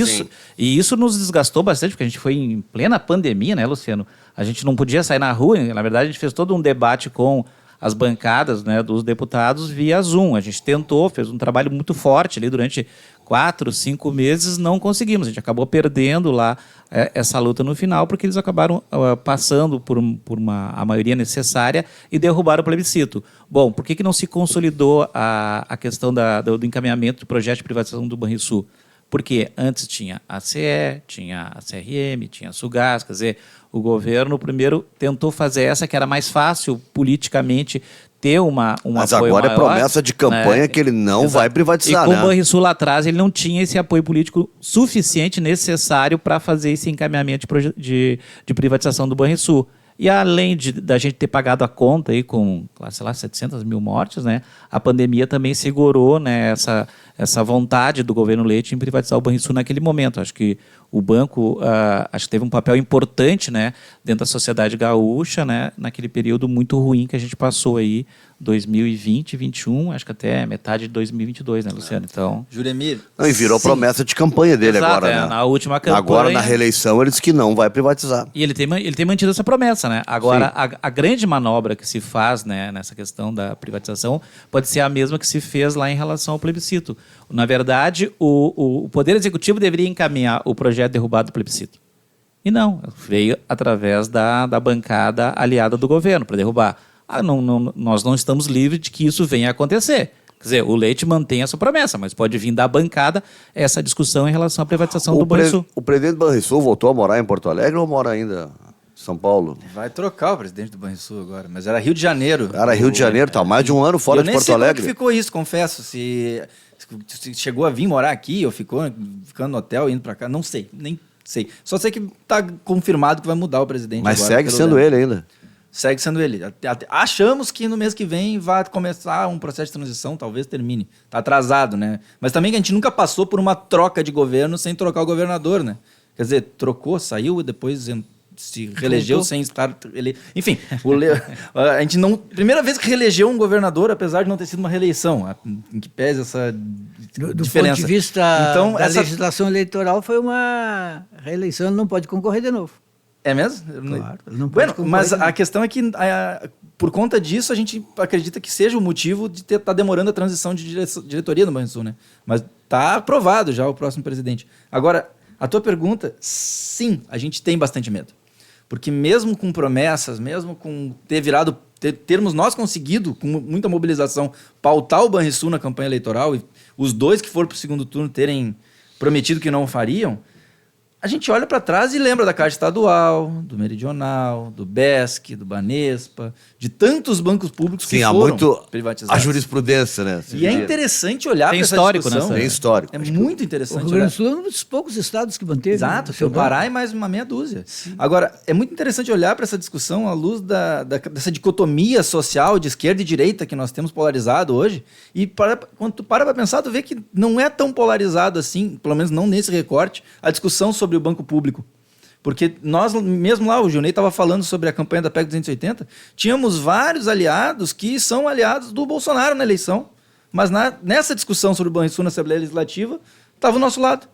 isso nos desgastou bastante, porque a gente foi em plena pandemia, né, Luciano? A gente não podia sair na rua. Na verdade, a gente fez todo um debate com as bancadas, né, dos deputados via Zoom. A gente tentou, fez um trabalho muito forte ali durante 4, 5 meses, não conseguimos. A gente acabou perdendo lá essa luta no final, porque eles acabaram passando por a maioria necessária e derrubaram o plebiscito. Bom, por que não se consolidou a questão do encaminhamento do projeto de privatização do Banrisul? Porque antes tinha a CE, tinha a CRM, tinha a Sugás, quer dizer, o governo primeiro tentou fazer essa que era mais fácil politicamente ter uma mas apoio agora maior, é promessa de campanha, né, que ele não vai privatizar. E com né? o Banrisul lá atrás, ele não tinha esse apoio político suficiente, necessário para fazer esse encaminhamento de privatização do Banrisul. E além da gente ter pagado a conta aí com, sei lá, 700 mil mortes, né, a pandemia também segurou, né, essa vontade do governo Leite em privatizar o Banrisul naquele momento. Acho que o banco acho que teve um papel importante, né, dentro da sociedade gaúcha, né, naquele período muito ruim que a gente passou aí, 2020, 2021, acho que até metade de 2022, né, Luciano? Então... Juremir... E virou promessa de campanha dele. Exato, agora, né? Na última campanha... Agora, na reeleição, ele disse que não vai privatizar. E ele tem mantido essa promessa, né? Agora, a grande manobra que se faz, né, nessa questão da privatização pode ser a mesma que se fez lá em relação ao plebiscito. Na verdade, o Poder Executivo deveria encaminhar o projeto derrubado do plebiscito. E não, veio através da bancada aliada do governo para derrubar. nós não estamos livres de que isso venha a acontecer. Quer dizer, o Leite mantém essa promessa, mas pode vir da bancada essa discussão em relação à privatização do Banrisul. O presidente do Banrisul voltou a morar em Porto Alegre ou mora ainda em São Paulo? Vai trocar o presidente do Banrisul agora, mas era Rio de Janeiro. Era Rio de Janeiro, tá mais de um ano fora de Porto Alegre. Eu nem sei como que ficou isso, confesso. Se chegou a vir morar aqui ou ficando no hotel, indo pra cá, não sei, nem sei. Só sei que tá confirmado que vai mudar o presidente mas agora. Mas segue sendo ele ainda. Segue sendo ele. Achamos que no mês que vem vai começar um processo de transição, talvez termine. Tá atrasado, né? Mas também que a gente nunca passou por uma troca de governo sem trocar o governador, né? Quer dizer, trocou, saiu e depois se reelegeu sem estar... Enfim, a gente não... Primeira vez que reelegeu um governador, apesar de não ter sido uma reeleição, em que pese essa do diferença. Do ponto de vista então, da legislação eleitoral, foi uma reeleição, ele não pode concorrer de novo. É mesmo? Claro, não pode concorrer, mas a questão é que, por conta disso, a gente acredita que seja o motivo de estar demorando a transição de diretoria no Banrisul, né? Mas está aprovado já o próximo presidente. Agora, a tua pergunta, sim, a gente tem bastante medo. Porque mesmo com promessas, mesmo com termos nós conseguido, com muita mobilização, pautar o Banrisul na campanha eleitoral, e os dois que foram para o segundo turno terem prometido que não o fariam, a gente olha para trás e lembra da Caixa Estadual, do Meridional, do BESC, do Banespa, de tantos bancos públicos que foram privatizados. A jurisprudência, né? E é interessante olhar para essa discussão. Tem histórico. É muito interessante. O Rio Grande do Sul é um dos poucos estados que manteve. Exato, o Pará e mais uma meia dúzia. Sim. Agora, é muito interessante olhar para essa discussão à luz dessa dicotomia social de esquerda e direita que nós temos polarizado hoje. E quando tu para pensar, tu vê que não é tão polarizado assim, pelo menos não nesse recorte, a discussão sobre o banco público. Porque nós, mesmo lá, o Gilney estava falando sobre a campanha da PEC 280, tínhamos vários aliados que são aliados do Bolsonaro na eleição. Mas nessa discussão sobre o Banrisul na Assembleia Legislativa, estava ao nosso lado.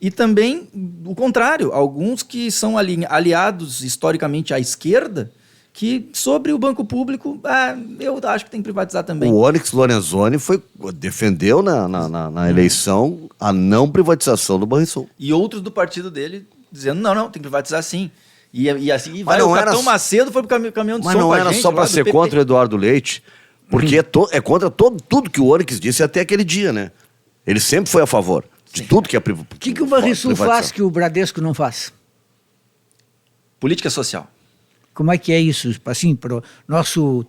E também o contrário, alguns que são aliados historicamente à esquerda, que sobre o banco público, eu acho que tem que privatizar também. O Onyx Lorenzoni defendeu na eleição a não privatização do Banrisul. E outros do partido dele dizendo, não, tem que privatizar sim. E assim vai. O Capitão Macedo foi pro caminhão de som. Mas não era só para ser contra o Eduardo Leite, porque é contra tudo que o Onyx disse até aquele dia, né? Ele sempre foi a favor de tudo que é privatização. O que o Banrisul faz que o Bradesco não faz? Política social. Como é que é isso, assim, para o nosso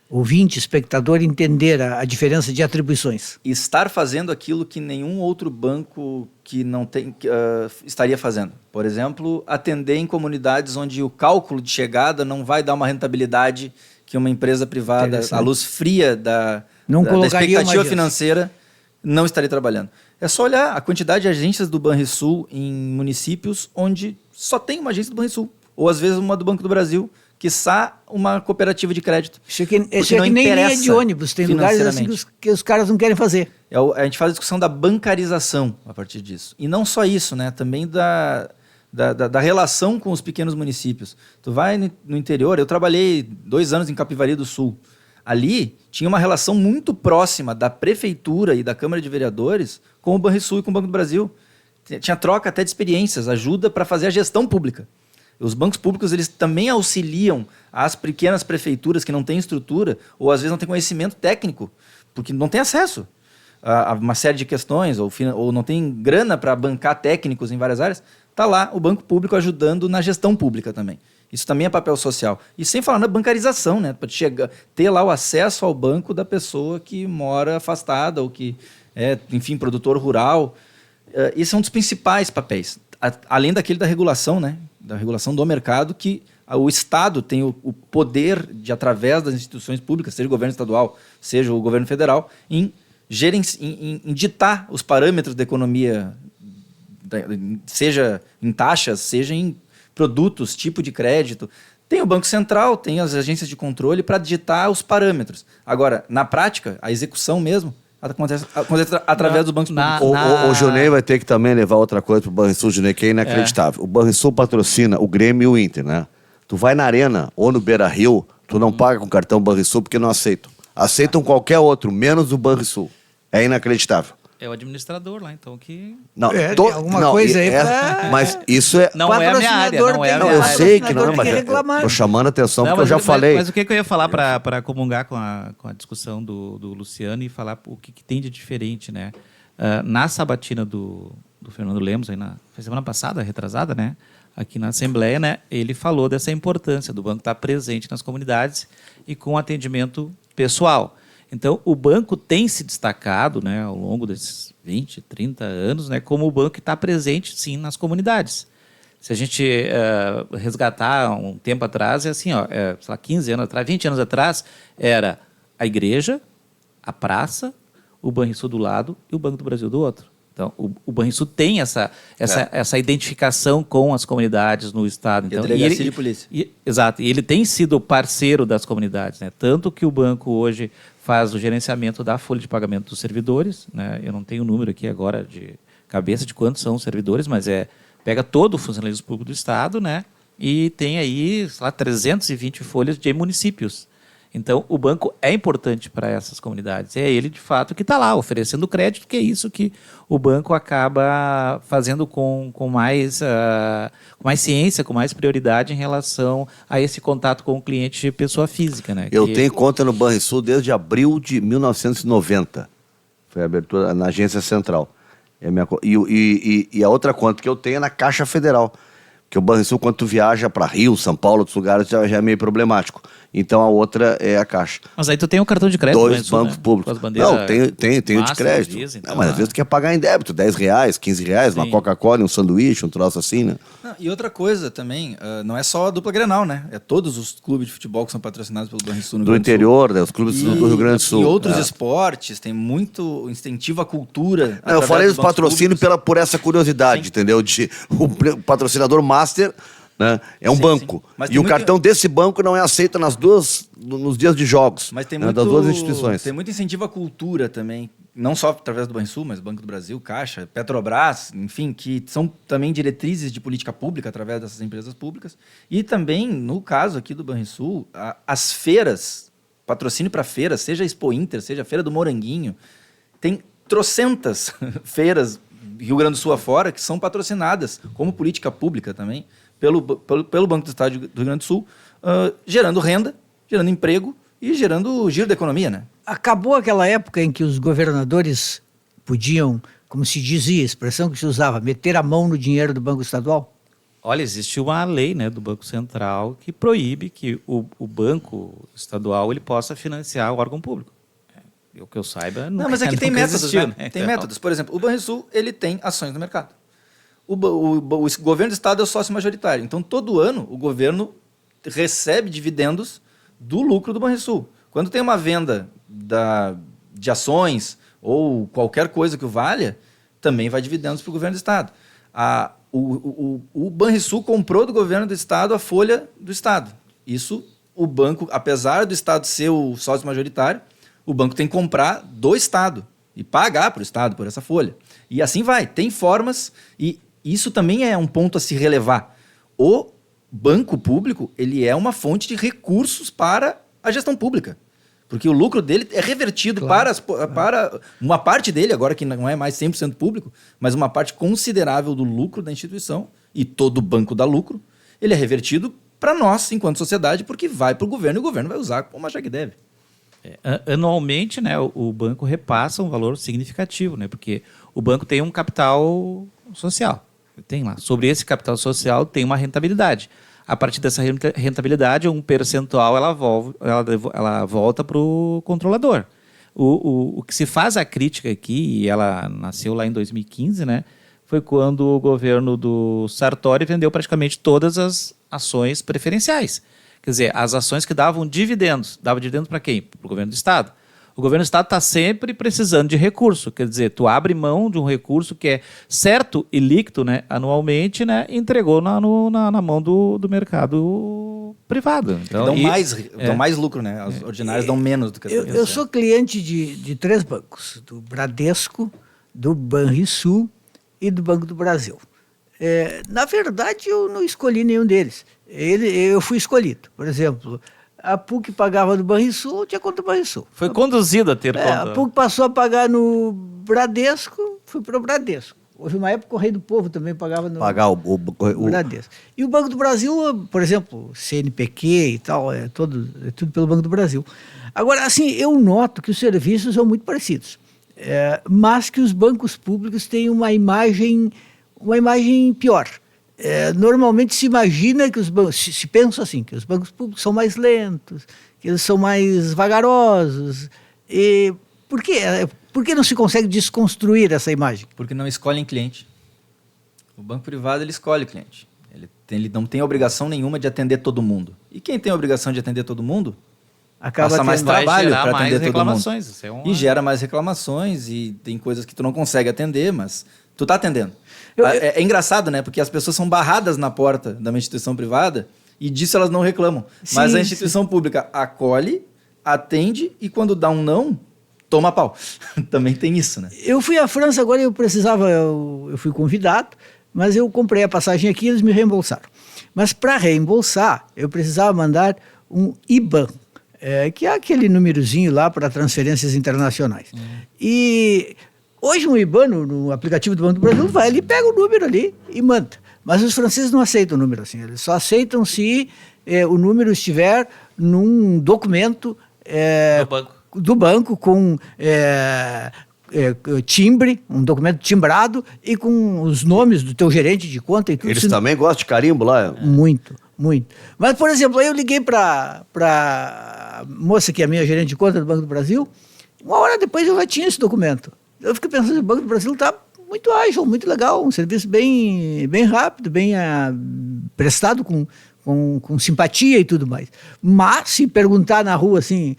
ouvinte, espectador, entender a diferença de atribuições? Estar fazendo aquilo que nenhum outro banco que não tem estaria fazendo. Por exemplo, atender em comunidades onde o cálculo de chegada não vai dar uma rentabilidade que uma empresa privada, à luz fria da expectativa financeira, não estaria trabalhando. É só olhar a quantidade de agências do Banrisul em municípios onde só tem uma agência do Banrisul. Ou às vezes uma do Banco do Brasil, quiçá uma cooperativa de crédito. Isso aqui nem linha de ônibus, tem lugares assim que os caras não querem fazer. A gente faz a discussão da bancarização a partir disso. E não só isso, né? Também da relação com os pequenos municípios. Tu vai no interior, eu trabalhei 2 anos em Capivari do Sul. Ali tinha uma relação muito próxima da prefeitura e da Câmara de Vereadores com o Banrisul e com o Banco do Brasil. Tinha troca até de experiências, ajuda para fazer a gestão pública. Os bancos públicos, eles também auxiliam as pequenas prefeituras que não têm estrutura ou às vezes não têm conhecimento técnico, porque não tem acesso a uma série de questões ou não tem grana para bancar técnicos em várias áreas. Está lá o banco público ajudando na gestão pública também. Isso também é papel social. E sem falar na bancarização, né? Para ter lá o acesso ao banco da pessoa que mora afastada ou que é, enfim, produtor rural. Esse é um dos principais papéis. Além daquele da regulação, né? Da regulação do mercado, que o Estado tem o poder de, através das instituições públicas, seja o governo estadual, seja o governo federal, em ditar os parâmetros da economia, seja em taxas, seja em produtos, tipo de crédito. Tem o Banco Central, tem as agências de controle para ditar os parâmetros. Agora, na prática, a execução mesmo acontece através dos bancos públicos. O Gilney vai ter que também levar outra coisa pro Banrisul, Gilney, que é inacreditável. O Banrisul patrocina o Grêmio e o Inter, né? Tu vai na Arena ou no Beira-Rio, tu não paga com cartão Banrisul porque não aceitam. Aceitam qualquer outro, menos o Banrisul. É inacreditável. É o administrador lá, então que... Não, tem alguma coisa aí pra... Mas isso é... Não é a minha área, não é a Não, minha eu área. sei que não é, Tem mas que reclamar. tô chamando a atenção Não, porque eu já falei. Mas o que eu ia falar para comungar com a discussão do Luciano e falar o que tem de diferente, né? Na sabatina do Fernando Lemos, aí foi semana passada, retrasada, né? Aqui na Assembleia, né? Ele falou dessa importância do banco estar presente nas comunidades e com atendimento pessoal. Então, o banco tem se destacado, né, ao longo desses 20, 30 anos, né, como o banco que está presente, sim, nas comunidades. Se a gente resgatar um tempo atrás, é assim, sei lá, 15 anos atrás, 20 anos atrás, era a igreja, a praça, o Banrisul do lado e o Banco do Brasil do outro. Então, o Banrisul tem essa identificação com as comunidades no estado. Então, e a delegacia de polícia. Exato. E ele tem sido parceiro das comunidades, né? Tanto que o banco hoje faz o gerenciamento da folha de pagamento dos servidores, né? Eu não tenho o número aqui agora de cabeça de quantos são os servidores, mas pega todo o funcionalismo público do estado, né? E tem aí, sei lá, 320 folhas de municípios. Então, o banco é importante para essas comunidades. É ele, de fato, que está lá, oferecendo crédito, que é isso que o banco acaba fazendo com mais ciência, com mais prioridade em relação a esse contato com o cliente pessoa física. Né? Eu tenho conta no Banrisul desde abril de 1990. Foi a abertura na Agência Central. E a outra conta que eu tenho é na Caixa Federal. Porque o Banrisul, quando tu viaja para Rio, São Paulo, outros lugares, já é meio problemático. Então, a outra é a Caixa. Mas aí tu tem um cartão de crédito. Dois bancos públicos. Não, tenho de crédito. Visa, então, mas às vezes tu quer pagar em débito, R$10, R$15, uma Coca-Cola, um sanduíche, um troço assim, né? Não, e outra coisa também, não é só a dupla Grenal, né? É todos os clubes de futebol que são patrocinados pelo Banrisul no Do interior, né? Os clubes do Rio Grande do Sul. E outros esportes, tem muito incentivo à cultura. Eu falei dos patrocínios públicos. por essa curiosidade, Sim. entendeu? O patrocinador master, né, é um banco. Mas E o cartão desse banco não é aceito nos dias de jogos. Mas tem das duas instituições. Tem muito incentivo à cultura também. Não só através do Banrisul, mas Banco do Brasil, Caixa, Petrobras, enfim, que são também diretrizes de política pública através dessas empresas públicas. E também, no caso aqui do Banrisul, as feiras, patrocínio para feiras, seja a Expo Inter, seja a Feira do Moranguinho, tem trocentas feiras Rio Grande do Sul afora que são patrocinadas como política pública também pelo Banco do Estado do Rio Grande do Sul, gerando renda, gerando emprego e gerando giro da economia, né? Acabou aquela época em que os governadores podiam, como se dizia, a expressão que se usava, meter a mão no dinheiro do Banco Estadual? Olha, existe uma lei, né, do Banco Central que proíbe que o Banco Estadual ele possa financiar o órgão público. O que eu saiba, não, mas aqui tem métodos, existiu, né? Tem métodos. Por exemplo, o Banrisul, ele tem ações no mercado. O governo do estado é o sócio majoritário. Então, todo ano, o governo recebe dividendos do lucro do Banrisul. Quando tem uma venda de ações ou qualquer coisa que o valha, também vai dividendos para o governo do estado. O Banrisul comprou do governo do estado a folha do estado. Isso, o banco, apesar do estado ser o sócio majoritário, o banco tem que comprar do estado e pagar para o estado por essa folha. E assim vai. Tem formas e isso também é um ponto a se relevar. O banco público, ele é uma fonte de recursos para a gestão pública. Porque o lucro dele é revertido para uma parte dele, agora que não é mais 100% público, mas uma parte considerável do lucro da instituição, e todo banco dá lucro, ele é revertido para nós, enquanto sociedade, porque vai para o governo e o governo vai usar como achar que deve. Anualmente, né, o banco repassa um valor significativo, né, porque o banco tem um capital social. Tem lá. Sobre esse capital social tem uma rentabilidade. A partir dessa rentabilidade, um percentual ela volta para o controlador. O que se faz a crítica aqui, e ela nasceu lá em 2015, né, foi quando o governo do Sartori vendeu praticamente todas as ações preferenciais. Quer dizer, as ações que davam dividendos. Dava dividendos para quem? Para o governo do Estado. O governo do Estado está sempre precisando de recurso. Quer dizer, tu abre mão de um recurso que é certo e líquido, né, anualmente, né, e entregou na mão do mercado privado. Então, dão mais lucro, né? As ordinárias dão menos do que as Eu sou cliente de 3 bancos, do Bradesco, do Banrisul e do Banco do Brasil. Na verdade, eu não escolhi nenhum deles. Eu fui escolhido. Por exemplo, a PUC pagava no Banrisul, tinha conta do Banrisul. Foi conduzido a ter A conta. PUC passou a pagar no Bradesco, fui para o Bradesco. Houve uma época que o Correio do Povo também pagava no Pagar o Bradesco. E o Banco do Brasil, por exemplo, CNPq e tal, é tudo pelo Banco do Brasil. Agora, assim, eu noto que os serviços são muito parecidos, mas que os bancos públicos têm uma imagem pior. Normalmente se imagina que os bancos, se pensa assim, que os bancos públicos são mais lentos, que eles são mais vagarosos. E por quê? Por que não se consegue desconstruir essa imagem? Porque não escolhem cliente. O banco privado, ele escolhe cliente. Ele não tem obrigação nenhuma de atender todo mundo. E quem tem a obrigação de atender todo mundo, passa mais trabalho para atender todo mundo. Isso é E gera mais reclamações, e tem coisas que tu não consegue atender, mas tu tá atendendo. É engraçado, né? Porque as pessoas são barradas na porta de uma instituição privada e disso elas não reclamam. Mas a instituição pública acolhe, atende e quando dá um não, toma pau. Também tem isso, né? Eu fui à França agora, eu fui convidado, mas eu comprei a passagem aqui e eles me reembolsaram. Mas para reembolsar, eu precisava mandar um IBAN, que é aquele númerozinho lá para transferências internacionais. E hoje um IBAN no aplicativo do Banco do Brasil vai ali, pega o número ali e manda. Mas os franceses não aceitam o número assim, eles só aceitam se o número estiver num documento do banco com timbre, um documento timbrado e com os nomes do teu gerente de conta e tudo. Eles também gostam de carimbo lá? Muito, muito. Mas, por exemplo, aí eu liguei para a moça que é a minha gerente de conta do Banco do Brasil, uma hora depois eu já tinha esse documento. Eu fiquei pensando, o Banco do Brasil está muito ágil, muito legal, um serviço bem rápido, bem prestado com simpatia e tudo mais. Mas, se perguntar na rua assim,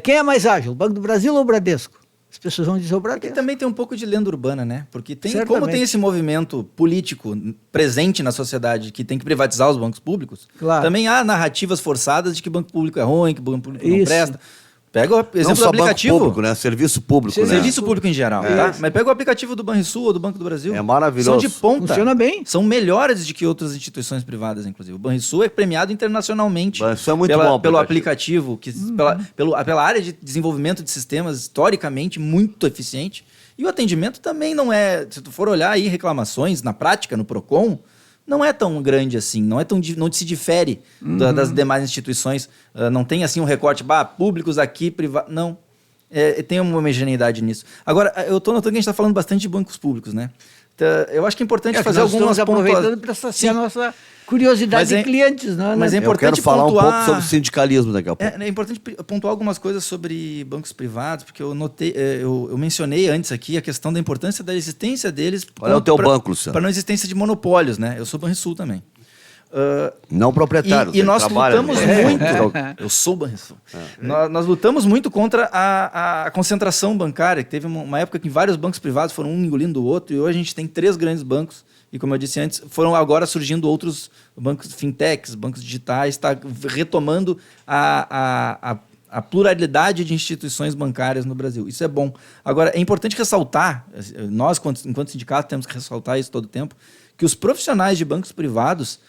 quem é mais ágil, o Banco do Brasil ou o Bradesco? As pessoas vão dizer o Bradesco. E também tem um pouco de lenda urbana, né? Porque Certamente. como tem esse movimento político presente na sociedade que tem que privatizar os bancos públicos, Claro. também há narrativas forçadas de que banco público é ruim, que banco público não Isso. presta. Pega o Não exemplo do só aplicativo. banco público, né? Serviço público, né? Serviço público em geral, tá? Mas pega o aplicativo do Banrisul ou do Banco do Brasil. É maravilhoso. São de ponta. Funciona bem. São melhores do que outras instituições privadas, inclusive. O Banrisul é premiado internacionalmente Banrisul é muito bom pelo aplicativo. aplicativo, pela área de desenvolvimento de sistemas historicamente muito eficiente. E o atendimento também não é... Se tu for olhar aí reclamações na prática, no PROCON, não é tão grande assim, não se difere das demais instituições. Não tem assim um recorte, públicos aqui, privados... Não. Tem uma homogeneidade nisso. Agora, eu estou notando que a gente está falando bastante de bancos públicos, né? Então, eu acho que é importante fazer algumas aproveitando para saciar a nossa curiosidade de clientes, né? Mas é Eu importante quero falar pontuar... um pouco sobre sindicalismo daqui a pouco. É importante pontuar algumas coisas sobre bancos privados, porque eu notei, eu mencionei antes aqui a questão da importância da existência deles. Qual é o teu banco, Luciano? Para não existência de monopólios, né? Eu sou Banrisul também. Não proprietário. E nós trabalha, lutamos né? muito. Eu sou Banrisul. Nós lutamos muito contra a concentração bancária, que teve uma época que vários bancos privados foram um engolindo o outro, e hoje a gente tem 3 grandes bancos. E como eu disse antes, foram agora surgindo outros bancos fintechs, bancos digitais, está retomando a pluralidade de instituições bancárias no Brasil. Isso é bom. Agora, é importante ressaltar, nós, enquanto sindicato, temos que ressaltar isso todo o tempo, que os profissionais de bancos privados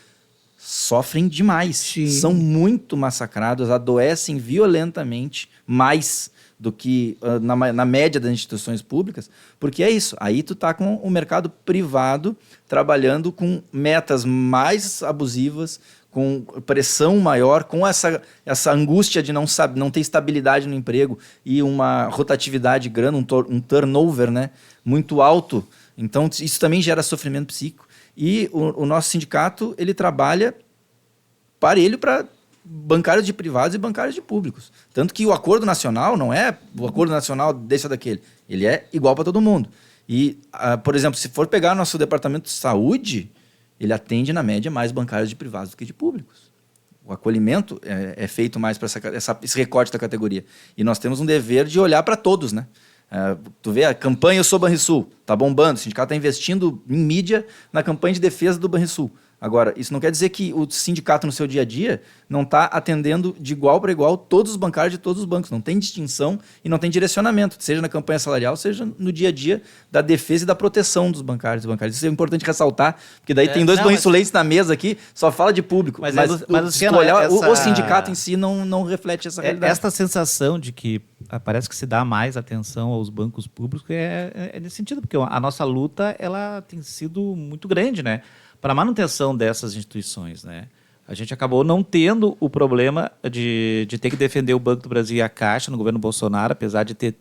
sofrem demais. Sim. São muito massacrados, adoecem violentamente mais do que na média das instituições públicas, porque é isso. Aí tu tá com o mercado privado trabalhando com metas mais abusivas, com pressão maior, com essa angústia de não ter estabilidade no emprego e uma rotatividade grande, um turnover, né, muito alto. Então isso também gera sofrimento psíquico. E o nosso sindicato, ele trabalha parelho para bancários de privados e bancários de públicos. Tanto que o acordo nacional não é o acordo nacional desse ou daquele. Ele é igual para todo mundo. E, por exemplo, se for pegar nosso departamento de saúde, ele atende, na média, mais bancários de privados do que de públicos. O acolhimento é feito mais para esse recorte da categoria. E nós temos um dever de olhar para todos, né? Tu vê a campanha Eu Sou Banrisul, tá bombando, o sindicato está investindo em mídia na campanha de defesa do Banrisul. Agora, isso não quer dizer que o sindicato no seu dia a dia não está atendendo de igual para igual todos os bancários de todos os bancos. Não tem distinção e não tem direcionamento, seja na campanha salarial, seja no dia a dia da defesa e da proteção dos bancários e bancários. Isso é importante ressaltar, porque daí tem dois banho-insolentes na mesa aqui, só fala de público. Mas Luciano, o sindicato em si não reflete essa realidade. Esta sensação de que parece que se dá mais atenção aos bancos públicos é nesse sentido, porque a nossa luta ela tem sido muito grande, né? Para a manutenção dessas instituições, né? A gente acabou não tendo o problema de ter que defender o Banco do Brasil e a Caixa no governo Bolsonaro, apesar de ter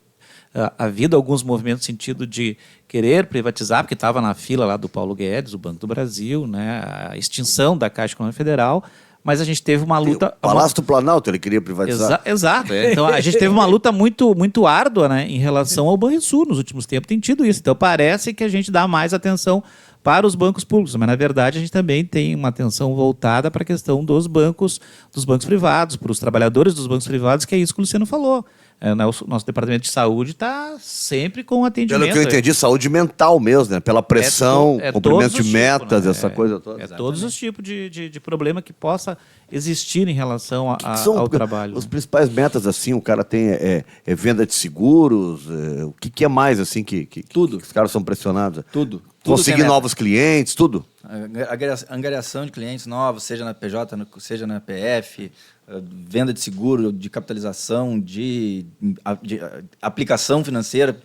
havido alguns movimentos no sentido de querer privatizar, porque estava na fila lá do Paulo Guedes, o Banco do Brasil, né? A extinção da Caixa Econômica Federal, mas a gente teve uma luta... O Palácio do Planalto ele queria privatizar. Exato. Então a gente teve uma luta muito árdua, né, em relação ao Banrisul. Nos últimos tempos tem tido isso. Então parece que a gente dá mais atenção para os bancos públicos, mas na verdade a gente também tem uma atenção voltada para a questão dos bancos privados, para os trabalhadores dos bancos privados, que é isso que o Luciano falou. O nosso departamento de saúde está sempre com atendimento. Pelo que eu entendi, saúde mental mesmo, né? Pela pressão, cumprimento de metas, né? essa coisa toda. Todos os tipos de problema que possa existir em relação ao trabalho. As principais metas, assim, o cara tem venda de seguros, o que é mais, assim, que os caras são pressionados? Tudo. Conseguir novos clientes, tudo. Angariação de clientes novos, seja na PJ, seja na PF, venda de seguro, de capitalização, de aplicação financeira,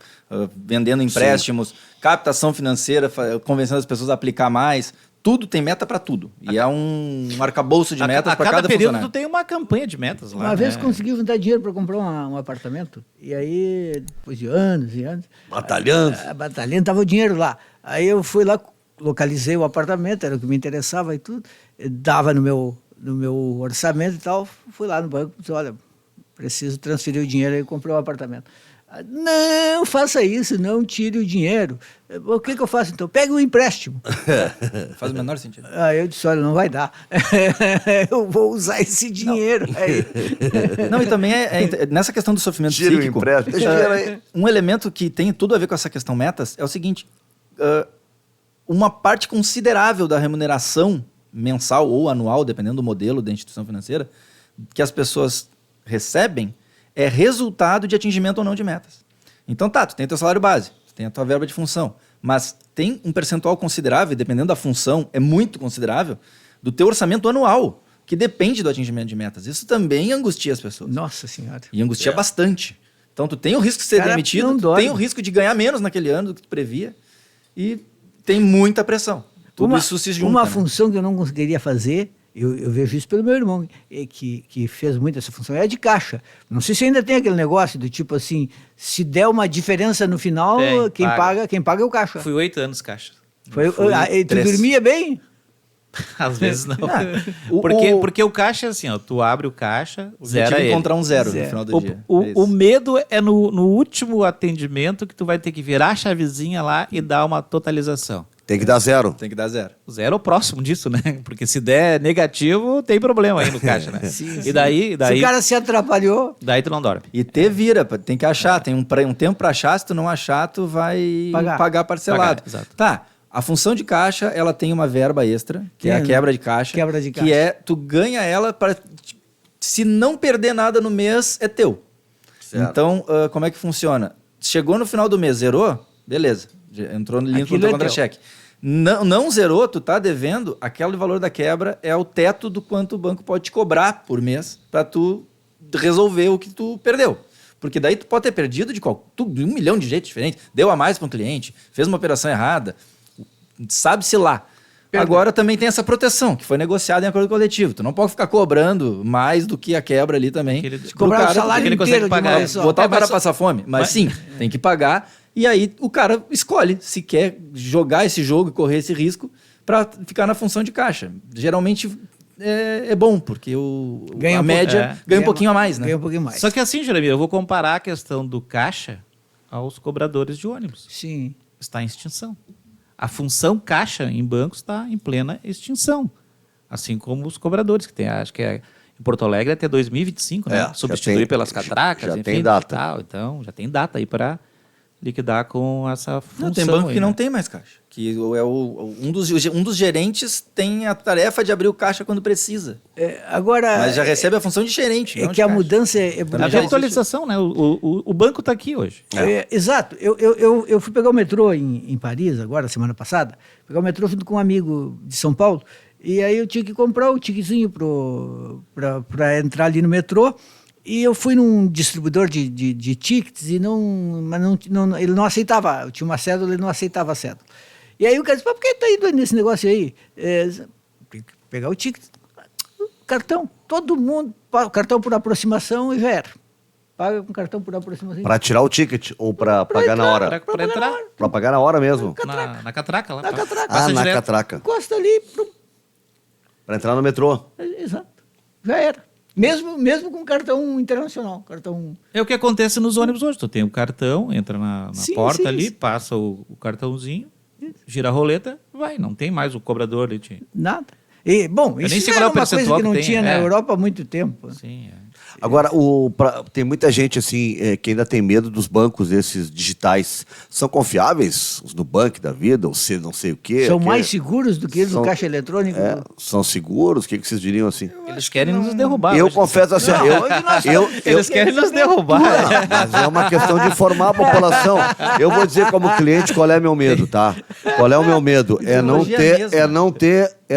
vendendo empréstimos, captação financeira, convencendo as pessoas a aplicar mais. Tudo tem meta para tudo. E é um arcabouço de metas para cada período funcionário. tu tem uma campanha de metas lá. Uma vez consegui juntar dinheiro para comprar um apartamento. E aí, depois de anos e anos... Batalhando, estava o dinheiro lá. Aí eu fui lá, localizei o apartamento, era o que me interessava e tudo. Dava no meu orçamento e tal. Fui lá no banco e disse, olha, preciso transferir o dinheiro. Aí eu comprei um apartamento. Não faça isso, não tire o dinheiro. O que eu faço então? Pegue um empréstimo. Faz o menor sentido. Aí eu disse, olha, não vai dar. Eu vou usar esse dinheiro. Não, e também nessa questão do sofrimento Tire psíquico, o empréstimo. um elemento que tem tudo a ver com essa questão metas é o seguinte, uma parte considerável da remuneração mensal ou anual, dependendo do modelo da instituição financeira, que as pessoas recebem, é resultado de atingimento ou não de metas. Então tu tem teu salário base, tu tem a tua verba de função, mas tem um percentual considerável, dependendo da função, é muito considerável, do teu orçamento anual, que depende do atingimento de metas. Isso também angustia as pessoas. Nossa Senhora. E angustia bastante. Então tu tem o risco de ser demitido, tu tem o risco de ganhar menos naquele ano do que tu previa, e tem muita pressão. Tudo isso se junta. Uma função que eu não conseguiria fazer, eu vejo isso pelo meu irmão, que fez muito essa função, é a de caixa. Não sei se ainda tem aquele negócio do tipo assim, se der uma diferença no final, quem paga é o caixa. Fui 8 anos caixa. Tu dormia bem? Às vezes não. Porque o caixa é assim, ó, tu abre o caixa, zero é encontrar um zero no final do dia. O medo é no último atendimento que tu vai ter que virar a chavezinha lá e dar uma totalização. Tem que dar zero. Tem que dar zero. Zero ou próximo disso, né? Porque se der negativo, tem problema aí no caixa, né? Sim. E daí... Se o cara se atrapalhou... Daí tu não dorme. E vira, tem que achar. Tem um tempo para achar, se tu não achar, tu vai pagar parcelado. Exato. Tá, a função de caixa, ela tem uma verba extra, que é a quebra de caixa. Que é, tu ganha ela para... Se não perder nada no mês, é teu. Certo. Então, como é que funciona? Chegou no final do mês, zerou? Beleza. Entrou no link do contra-cheque. Não zerou, tu tá devendo, aquele valor da quebra é o teto do quanto o banco pode te cobrar por mês para tu resolver o que tu perdeu. Porque daí tu pode ter perdido de 1 milhão de jeitos diferentes, deu a mais para um cliente, fez uma operação errada, sabe-se lá. Agora também tem essa proteção, que foi negociada em acordo coletivo. Tu não pode ficar cobrando mais do que a quebra ali também. Cobrar o salário inteiro de uma vez só. Botar o cara passar fome. Mas sim, tem que pagar. E aí o cara escolhe se quer jogar esse jogo e correr esse risco para ficar na função de caixa. Geralmente é bom, porque a média ganha um pouquinho a mais, né? Ganha um pouquinho mais. Só que assim, Jeremias, eu vou comparar a questão do caixa aos cobradores de ônibus. Sim. Está em extinção. A função caixa em bancos está em plena extinção. Assim como os cobradores, que tem, acho que em Porto Alegre até 2025, né? Substituir pelas catracas, já enfim. Tem data. Tal, então, já tem data aí para liquidar com essa função. Não, tem banco aí, que né? não tem mais caixa. Que um dos gerentes tem a tarefa de abrir o caixa quando precisa. Agora, Mas já recebe a função de gerente. é não que de a caixa. mudança é A brutal. virtualização, né? O banco está aqui hoje. Exato. Eu fui pegar o metrô em Paris, agora, semana passada. Pegar o metrô junto com um amigo de São Paulo. E aí eu tinha que comprar o ticketzinho para entrar ali no metrô. E eu fui num distribuidor de tickets e ele não aceitava. Eu tinha uma cédula, ele não aceitava a cédula. E aí o cara disse, por que tá indo nesse negócio aí? Tem que pegar o ticket. Cartão. Todo mundo, cartão por aproximação e já era. Paga com cartão por aproximação. Para tirar o ticket ou para pagar na hora? Para entrar Para pagar na hora mesmo. na catraca lá. Na catraca. Passa Na direto. catraca. Encosta ali. Para entrar no metrô. Exato. Já era. Mesmo com cartão internacional. Cartão. É o que acontece nos ônibus hoje. Tu tem um cartão, entra na Sim, porta sim, ali, sim. passa o cartãozinho, gira a roleta, vai. Não tem mais o cobrador ali. Nada. E, bom, Eu nem isso sei já qual é era o uma coisa percentual que não que tem, tinha na é. Europa há muito tempo. Sim, é. Agora, tem muita gente assim que ainda tem medo dos bancos esses digitais. São confiáveis? Os Nubank da vida, ou não sei o quê? São mais seguros do que eles São- no caixa eletrônico. São seguros? O que vocês diriam assim? Eles querem nos derrubar. Eu hoje. confesso assim, Eles querem nos derrubar. Não, mas é uma questão de informar a população. Eu vou dizer como cliente qual é meu medo, tá? Qual é o meu medo? É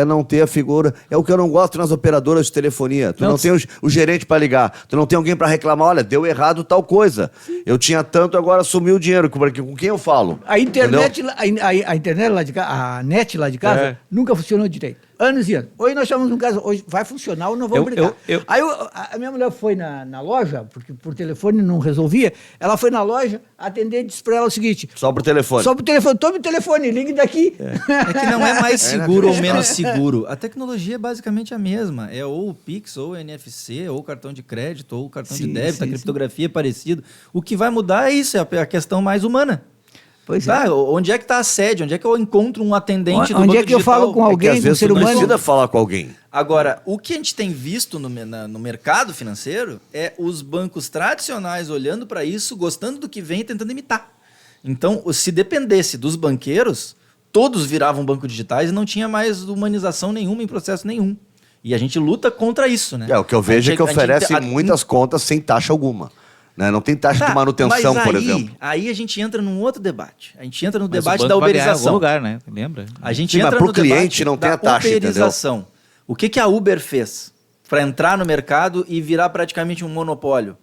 não ter a figura. É o que eu não gosto nas operadoras de telefonia. Tu não tem o gerente para ligar. Tu não tem alguém para reclamar. Olha, deu errado tal coisa. Eu tinha tanto, agora sumiu o dinheiro. Com quem eu falo? A internet, Entendeu? a internet lá de casa, a net lá de casa, É. nunca funcionou direito. Anos e anos. Hoje nós chamamos um caso, hoje vai funcionar ou não vamos brigar. Aí a minha mulher foi na loja, porque por telefone não resolvia, ela foi na loja, a atendente disse para ela o seguinte, Só pro telefone. só pro telefone, tome o telefone, ligue daqui. É que não é mais seguro ou menos seguro. A tecnologia é basicamente a mesma. É ou o Pix, ou o NFC, ou o cartão de crédito, ou o cartão de débito, a criptografia é parecido. O que vai mudar é isso, é a questão mais humana. Pois Tá, é. onde é que está a sede? Onde é que eu encontro um atendente do Onde banco é que eu digital? falo com É que alguém, às com um vezes ser tu não humano? precisa falar com alguém. Agora, o que a gente tem visto no mercado financeiro é os bancos tradicionais olhando para isso, gostando do que vem e tentando imitar. Então, se dependesse dos banqueiros, todos viravam banco digitais e não tinha mais humanização nenhuma em processo nenhum. E a gente luta contra isso, né? O que eu vejo é que oferecem muitas muitas contas sem taxa alguma. Né? Não tem taxa de manutenção, mas por aí, exemplo. Aí a gente entra num outro debate. A gente entra no Mas o debate banco da vai ganhar em algum uberização. lugar, né? Lembra? A gente Sim, mas entra pro no cliente debate não tem da a taxa, entendeu? uberização. O que a Uber fez para entrar no mercado e virar praticamente um monopólio?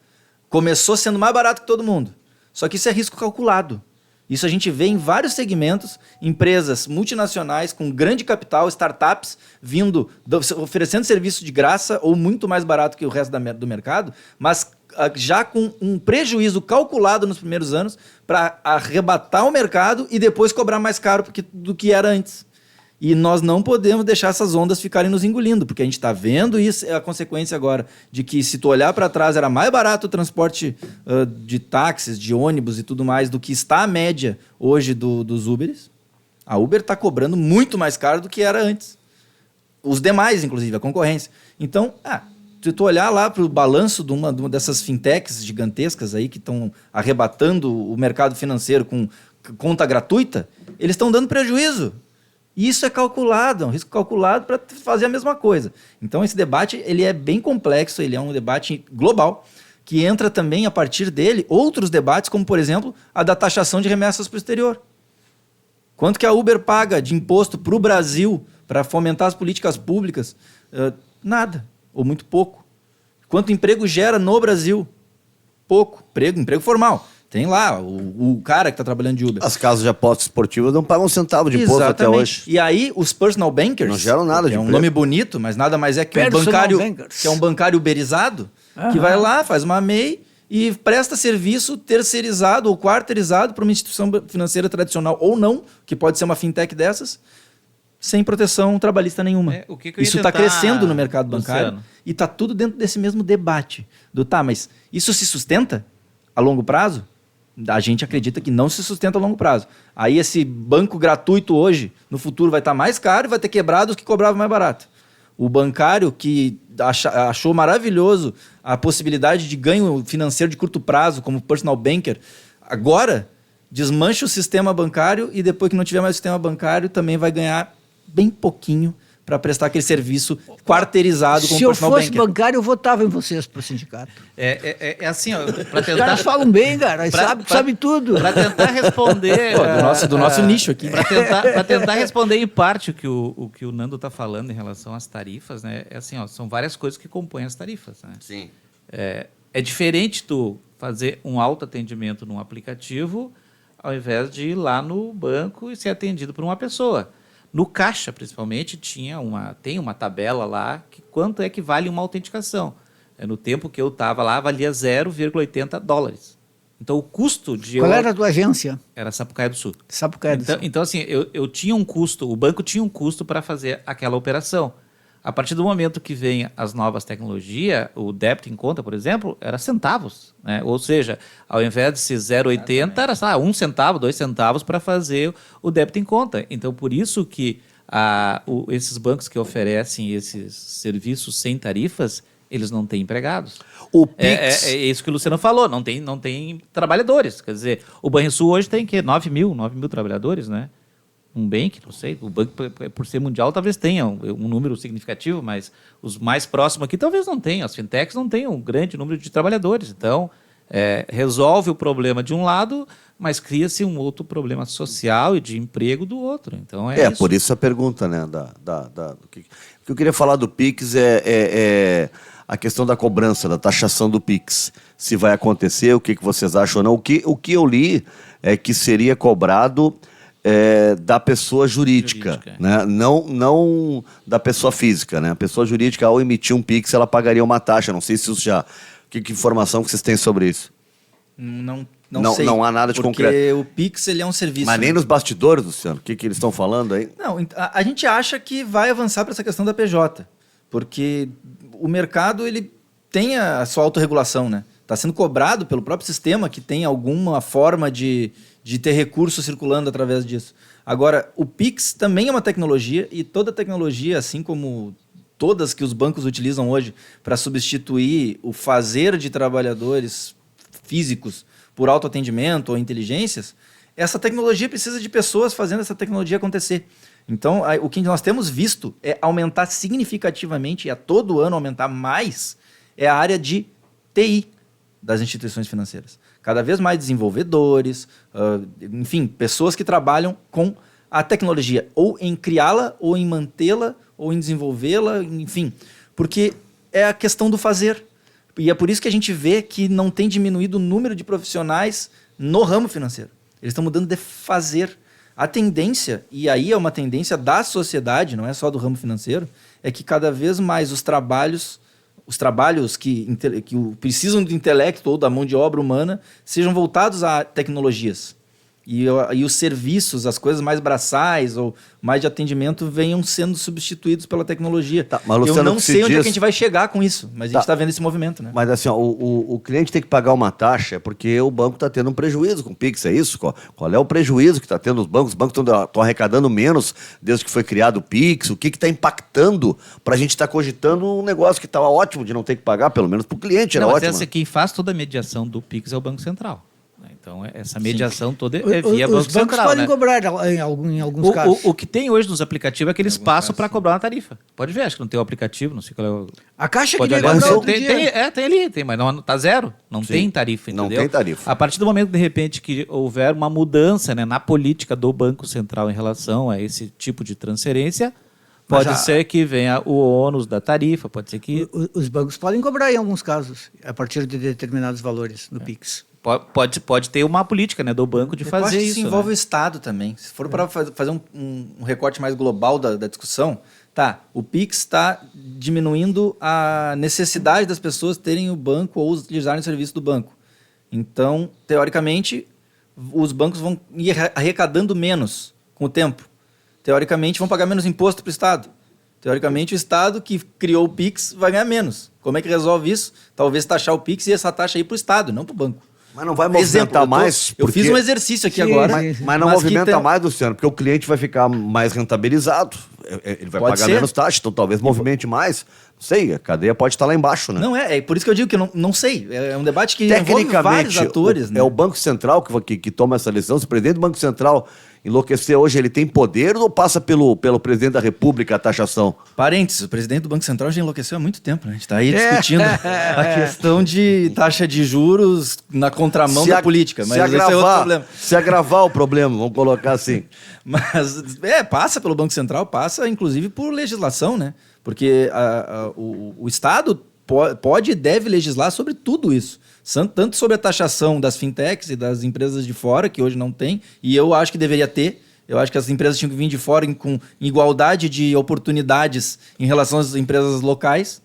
Começou sendo mais barato que todo mundo. Só que isso é risco calculado. Isso a gente vê em vários segmentos, empresas multinacionais com grande capital, startups, oferecendo serviço de graça ou muito mais barato que o resto do mercado, mas já com um prejuízo calculado nos primeiros anos para arrebatar o mercado e depois cobrar mais caro do que era antes. E nós não podemos deixar essas ondas ficarem nos engolindo, porque a gente está vendo isso, é a consequência agora de que, se tu olhar para trás, era mais barato o transporte de táxis, de ônibus e tudo mais do que está a média hoje dos Uberes. A Uber está cobrando muito mais caro do que era antes. Os demais, inclusive, a concorrência. Então, se tu olhar lá para o balanço de uma dessas fintechs gigantescas aí que estão arrebatando o mercado financeiro com conta gratuita, eles estão dando prejuízo. E isso é calculado, é um risco calculado para fazer a mesma coisa. Então, esse debate ele é bem complexo, ele é um debate global, que entra também, a partir dele, outros debates, como, por exemplo, a da taxação de remessas para o exterior. Quanto que a Uber paga de imposto para o Brasil para fomentar as políticas públicas? Nada, ou muito pouco. Quanto emprego gera no Brasil? Pouco. Emprego formal. Tem lá o cara que está trabalhando de Uber. As casas de apostas esportivas não pagam um centavo de imposto até hoje. E aí, os personal bankers... Não geram nada de é um emprego. nome bonito, mas nada mais é que um Personal bancário... bankers. Que é um bancário uberizado, que vai lá, faz uma MEI e presta serviço terceirizado ou quarteirizado para uma instituição financeira tradicional ou não, que pode ser uma fintech dessas, sem proteção trabalhista nenhuma. O que eu ia Isso está tentar, crescendo no mercado bancário. Luciano? E está tudo dentro desse mesmo debate. Mas isso se sustenta a longo prazo? A gente acredita que não se sustenta a longo prazo. Aí esse banco gratuito hoje, no futuro, vai estar mais caro e vai ter quebrado os que cobravam mais barato. O bancário que achou maravilhoso a possibilidade de ganho financeiro de curto prazo, como personal banker, agora desmancha o sistema bancário e depois que não tiver mais o sistema bancário também vai ganhar bem pouquinho para prestar aquele serviço quarteirizado como Se eu personal fosse banker. bancário, eu votava em vocês pro sindicato. É assim, ó, para Os tentar... caras falam bem, cara. Sabe tudo. Para tentar responder... Pô, do nosso nicho aqui. Para tentar responder em parte o que o Nando está falando em relação às tarifas, né? É assim, ó, são várias coisas que compõem as tarifas, né? Sim. É diferente tu fazer um autoatendimento num aplicativo ao invés de ir lá no banco e ser atendido por uma pessoa. No caixa, principalmente, tem uma tabela lá que quanto é que vale uma autenticação. No tempo que eu estava lá, valia $0,80. Então, o custo de... Qual era a tua agência? Era Sapucaia do Sul. Sapucaia do Sul. Então, assim, eu tinha um custo, o banco tinha um custo para fazer aquela operação. A partir do momento que vem as novas tecnologias, o débito em conta, por exemplo, era centavos, né? Ou seja, ao invés de ser 0,80, era 1 centavo, 2 centavos para fazer o débito em conta. Então, por isso que esses bancos que oferecem esses serviços sem tarifas, eles não têm empregados. O Pix... É isso que o Luciano falou, não tem trabalhadores. Quer dizer, o Banrisul hoje tem 9 mil trabalhadores, né? Um bank, não sei, o banco, por ser mundial, talvez tenha um número significativo, mas os mais próximos aqui talvez não tenham. As fintechs não tenham um grande número de trabalhadores. Então, resolve o problema de um lado, mas cria-se um outro problema social e de emprego do outro. Então, isso. Por isso a pergunta, né? O que eu queria falar do Pix é a questão da cobrança, da taxação do Pix. Se vai acontecer, o que vocês acham ou não. O que eu li é que seria cobrado... da pessoa jurídica. Né? Não da pessoa física. Né? A pessoa jurídica, ao emitir um Pix, ela pagaria uma taxa. Não sei se isso já... Que informação que vocês têm sobre isso? Não sei. Não há nada de concreto. Porque o Pix ele é um serviço. Mas nem nos bastidores, Luciano. O que eles estão falando aí? Não, a gente acha que vai avançar para essa questão da PJ. Porque o mercado ele tem a sua autorregulação, né? Está sendo cobrado pelo próprio sistema que tem alguma forma de ter recurso circulando através disso. Agora, o Pix também é uma tecnologia e toda tecnologia, assim como todas que os bancos utilizam hoje para substituir o fazer de trabalhadores físicos por autoatendimento ou inteligências, essa tecnologia precisa de pessoas fazendo essa tecnologia acontecer. Então, o que nós temos visto é aumentar significativamente, e a todo ano aumentar mais, é a área de TI das instituições financeiras. Cada vez mais desenvolvedores, enfim, pessoas que trabalham com a tecnologia, ou em criá-la, ou em mantê-la, ou em desenvolvê-la, enfim. Porque é a questão do fazer. E é por isso que a gente vê que não tem diminuído o número de profissionais no ramo financeiro. Eles estão mudando de fazer. A tendência, e aí é uma tendência da sociedade, não é só do ramo financeiro, é que cada vez mais os trabalhos que precisam do intelecto ou da mão de obra humana sejam voltados a tecnologias. E os serviços, as coisas mais braçais ou mais de atendimento venham sendo substituídos pela tecnologia. Tá, mas, Luciano, eu não sei onde é que a gente vai chegar com isso, mas a gente está vendo esse movimento. Né? Mas assim, ó, o cliente tem que pagar uma taxa porque o banco está tendo um prejuízo com o Pix, é isso? Qual é o prejuízo que está tendo os bancos? Os bancos estão arrecadando menos desde que foi criado o Pix. O que está impactando para a gente estar cogitando um negócio que estava ótimo de não ter que pagar, pelo menos para o cliente era ótimo. Quem faz toda a mediação do Pix é o Banco Central. Então, essa mediação toda é via Banco Central. Os bancos podem cobrar em alguns casos. O que tem hoje nos aplicativos é que eles passam para cobrar uma tarifa. Pode ver, acho que não tem o aplicativo, não sei qual é o... A Caixa pode queria cobrar outro dia. Tem ali, mas não, tá zero. Não tem tarifa, entendeu? Não tem tarifa. A partir do momento, de repente, que houver uma mudança, né, na política do Banco Central em relação a esse tipo de transferência, pode ser que venha o ônus da tarifa, pode ser que... Os bancos podem cobrar em alguns casos, a partir de determinados valores no Pix. Pode ter uma política, né, do banco de fazer isso. Isso envolve o Estado também. Se for para fazer um recorte mais global da discussão, o Pix está diminuindo a necessidade das pessoas terem o banco ou utilizarem o serviço do banco. Então, teoricamente, os bancos vão ir arrecadando menos com o tempo. Teoricamente, vão pagar menos imposto para o Estado. Teoricamente, o Estado que criou o Pix vai ganhar menos. Como é que resolve isso? Talvez taxar o Pix e essa taxa ir para o Estado, não para o banco. Mas não vai movimentar mais? Eu fiz um exercício aqui agora. Mas não movimenta mais, Luciano, porque o cliente vai ficar mais rentabilizado. ele vai Pode pagar ser. menos taxa, então talvez movimente mais. Não sei, a cadeia pode estar lá embaixo, né? Não é por isso que eu digo que eu não sei. É um debate que envolve vários atores, né? é o Banco Central que toma essa decisão. Se o presidente do Banco Central enlouquecer hoje, ele tem poder ou passa pelo presidente da República a taxação? Parênteses, o presidente do Banco Central já enlouqueceu há muito tempo, né? A gente está aí discutindo a questão de taxa de juros na contramão da política, mas esse é outro problema. Se agravar o problema, vamos colocar assim. Mas passa pelo Banco Central, passa inclusive por legislação, né? Porque o Estado pode e deve legislar sobre tudo isso. Tanto sobre a taxação das fintechs e das empresas de fora, que hoje não tem, e eu acho que deveria ter. Eu acho que as empresas tinham que vir de fora com igualdade de oportunidades em relação às empresas locais.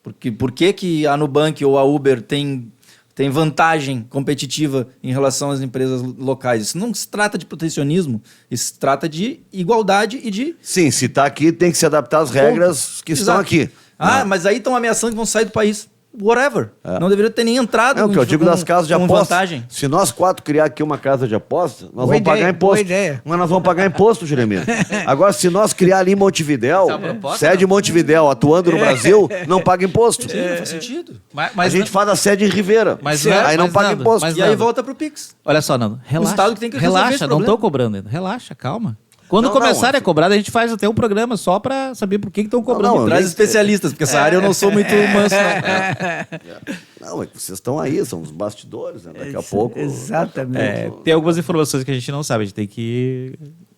Porque por que a Nubank ou a Uber tem vantagem competitiva em relação às empresas locais? Isso não se trata de protecionismo, isso se trata de igualdade e de... Sim, se está aqui, tem que se adaptar às regras que estão aqui. Mas aí estão ameaçando que vão sair do país. Whatever. Não deveria ter nem entrado. É o que eu digo das casas de aposta. Vantagem. Se nós 4 criar aqui uma casa de aposta, nós Boa vamos ideia, pagar imposto. boa ideia. Mas nós vamos pagar imposto, Jeremias. Agora, se nós criar ali em Montevidéu, Essa é a proposta, sede em Montevidéu, atuando no Brasil, não paga imposto. Sim, faz sentido. A gente faz a sede em Ribeira. Aí não paga Nando, imposto. E aí volta pro Pix. Olha só, Nando, relaxa. Estado que tem que resolver esse relaxa, não problema. estão cobrando ainda. Relaxa, calma. Quando Não, começarem não. a cobrar, a gente faz até um programa só pra saber por que estão cobrando. Não, Traz nem- especialistas, porque essa área eu não sou muito manso. Não, é que vocês estão aí, são os bastidores, né? Daqui a pouco. Exatamente. Tem algumas informações que a gente não sabe, a gente tem que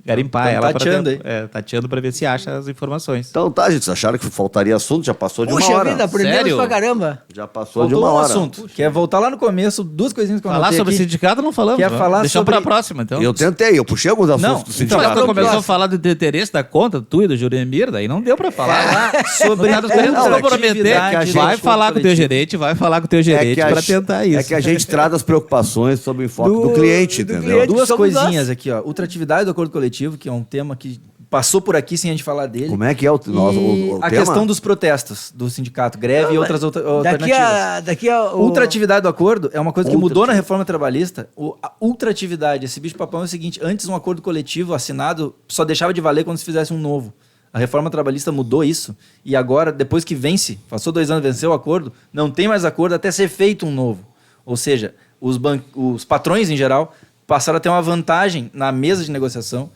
garimpar Tamo ela tateando tateando pra ver se acha as informações. Então tá, gente, vocês acharam que faltaria assunto? Já passou de Puxa uma hora. vida, aprendemos Sério? pra caramba. Já passou de Faltou uma um hora. assunto, que é voltar lá no começo, duas coisinhas que eu Falar anotei sobre aqui. sindicato não falamos. Quer né? falar Deixamos sobre- pra próxima, então. Eu tentei, eu puxei alguns assuntos Não, do Então, sindicato. mas quando começou próximo. a falar do interesse da conta, tu e do Juremir, daí não deu pra falar. sobre Não tá querendo se comprometer, ultratividade vai do falar com o teu coletivo. gerente, vai falar com o teu gerente pra tentar isso. É que a gente trata as preocupações sobre o enfoque do, cliente, do entendeu? cliente. Duas Somos coisinhas aqui, ó. Ultratividade do acordo coletivo, que é um tema que passou por aqui sem a gente falar dele. Como é que é o A tema? questão dos protestos do sindicato, greve e outras alternativas. Daqui a Ultratividade do acordo é uma coisa que mudou na reforma trabalhista. A ultratividade, esse bicho papão é o seguinte: antes um acordo coletivo assinado só deixava de valer quando se fizesse um novo. A reforma trabalhista mudou isso e agora, depois que vence, passou 2 anos, venceu o acordo, não tem mais acordo até ser feito um novo. Ou seja, os patrões em geral passaram a ter uma vantagem na mesa de negociação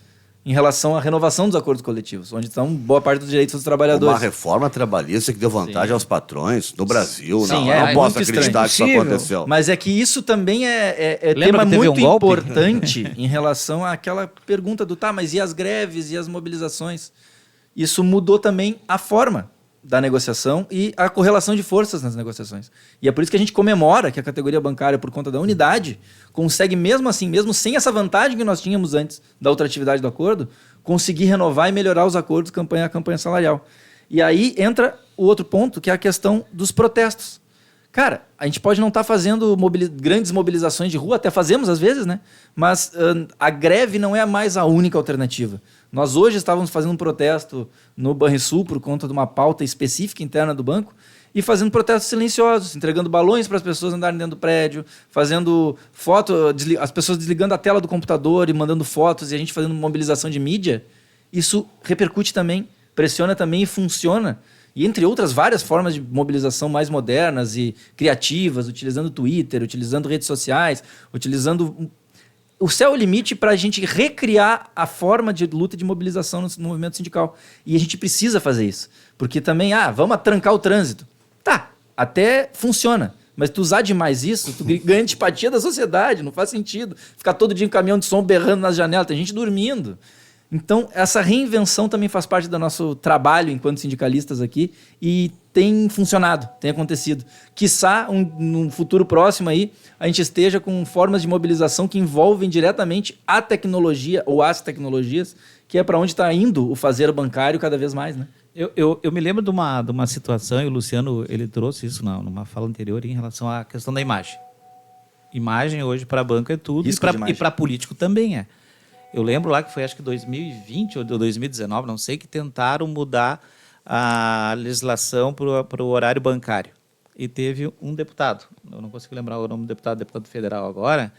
em relação à renovação dos acordos coletivos, onde estão boa parte dos direitos dos trabalhadores. Uma reforma trabalhista que deu vantagem aos patrões no Brasil. Sim, não, é, eu não é posso muito acreditar que isso estranho. aconteceu. Mas é que isso também é Lembra tema que teve muito um golpe? importante em relação àquela pergunta do mas e as greves e as mobilizações? Isso mudou também a forma da negociação e a correlação de forças nas negociações. E é por isso que a gente comemora que a categoria bancária, por conta da unidade, consegue mesmo assim, mesmo sem essa vantagem que nós tínhamos antes da ultratividade do acordo, conseguir renovar e melhorar os acordos campanha a campanha salarial. E aí entra o outro ponto, que é a questão dos protestos. Cara, a gente pode não estar fazendo grandes mobilizações de rua, até fazemos às vezes, né? Mas a greve não é mais a única alternativa. Nós hoje estávamos fazendo um protesto no Banrisul por conta de uma pauta específica interna do banco e fazendo protestos silenciosos, entregando balões para as pessoas andarem dentro do prédio, fazendo foto, as pessoas desligando a tela do computador e mandando fotos e a gente fazendo mobilização de mídia. Isso repercute também, pressiona também e funciona. E entre outras várias formas de mobilização mais modernas e criativas, utilizando Twitter, utilizando redes sociais, utilizando... O céu é o limite para a gente recriar a forma de luta e de mobilização no movimento sindical. E a gente precisa fazer isso. Porque também, vamos trancar o trânsito. Tá, até funciona. Mas tu usar demais isso, tu ganha antipatia da sociedade, não faz sentido. Ficar todo dia em caminhão de som berrando nas janelas, tem gente dormindo. Então, essa reinvenção também faz parte do nosso trabalho enquanto sindicalistas aqui e tem funcionado, tem acontecido. Quiçá, num futuro próximo aí, a gente esteja com formas de mobilização que envolvem diretamente a tecnologia ou as tecnologias, que é para onde está indo o fazer bancário cada vez mais, né? Eu me lembro de uma situação, e o Luciano ele trouxe isso numa fala anterior em relação à questão da imagem. Imagem hoje para banco é tudo Risco de imagem. e para político também é. Eu lembro lá que foi acho que 2020 ou 2019, não sei, que tentaram mudar a legislação para o horário bancário. E teve um deputado, eu não consigo lembrar o nome do deputado federal agora,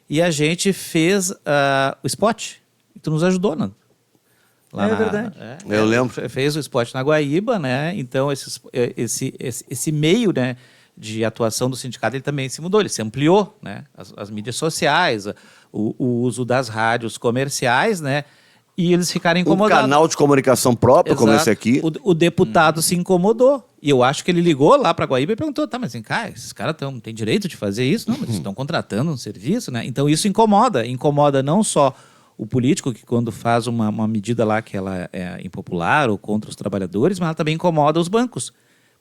e a gente fez o spot. E tu nos ajudou, Nando. Lá É verdade. Eu lembro. Fez o esporte na Guaíba, né? Então, esse meio, né, de atuação do sindicato, ele também se mudou, ele se ampliou, né? As mídias sociais, o uso das rádios comerciais, né? E eles ficaram incomodados. Um canal de comunicação próprio, como esse aqui. O deputado se incomodou. E eu acho que ele ligou lá para a Guaíba e perguntou, tá, mas vem cá, esses caras têm direito de fazer isso? Não, mas eles estão contratando um serviço, né? Então isso incomoda. Incomoda não só o político, que quando faz uma medida lá que ela é impopular ou contra os trabalhadores, mas ela também incomoda os bancos.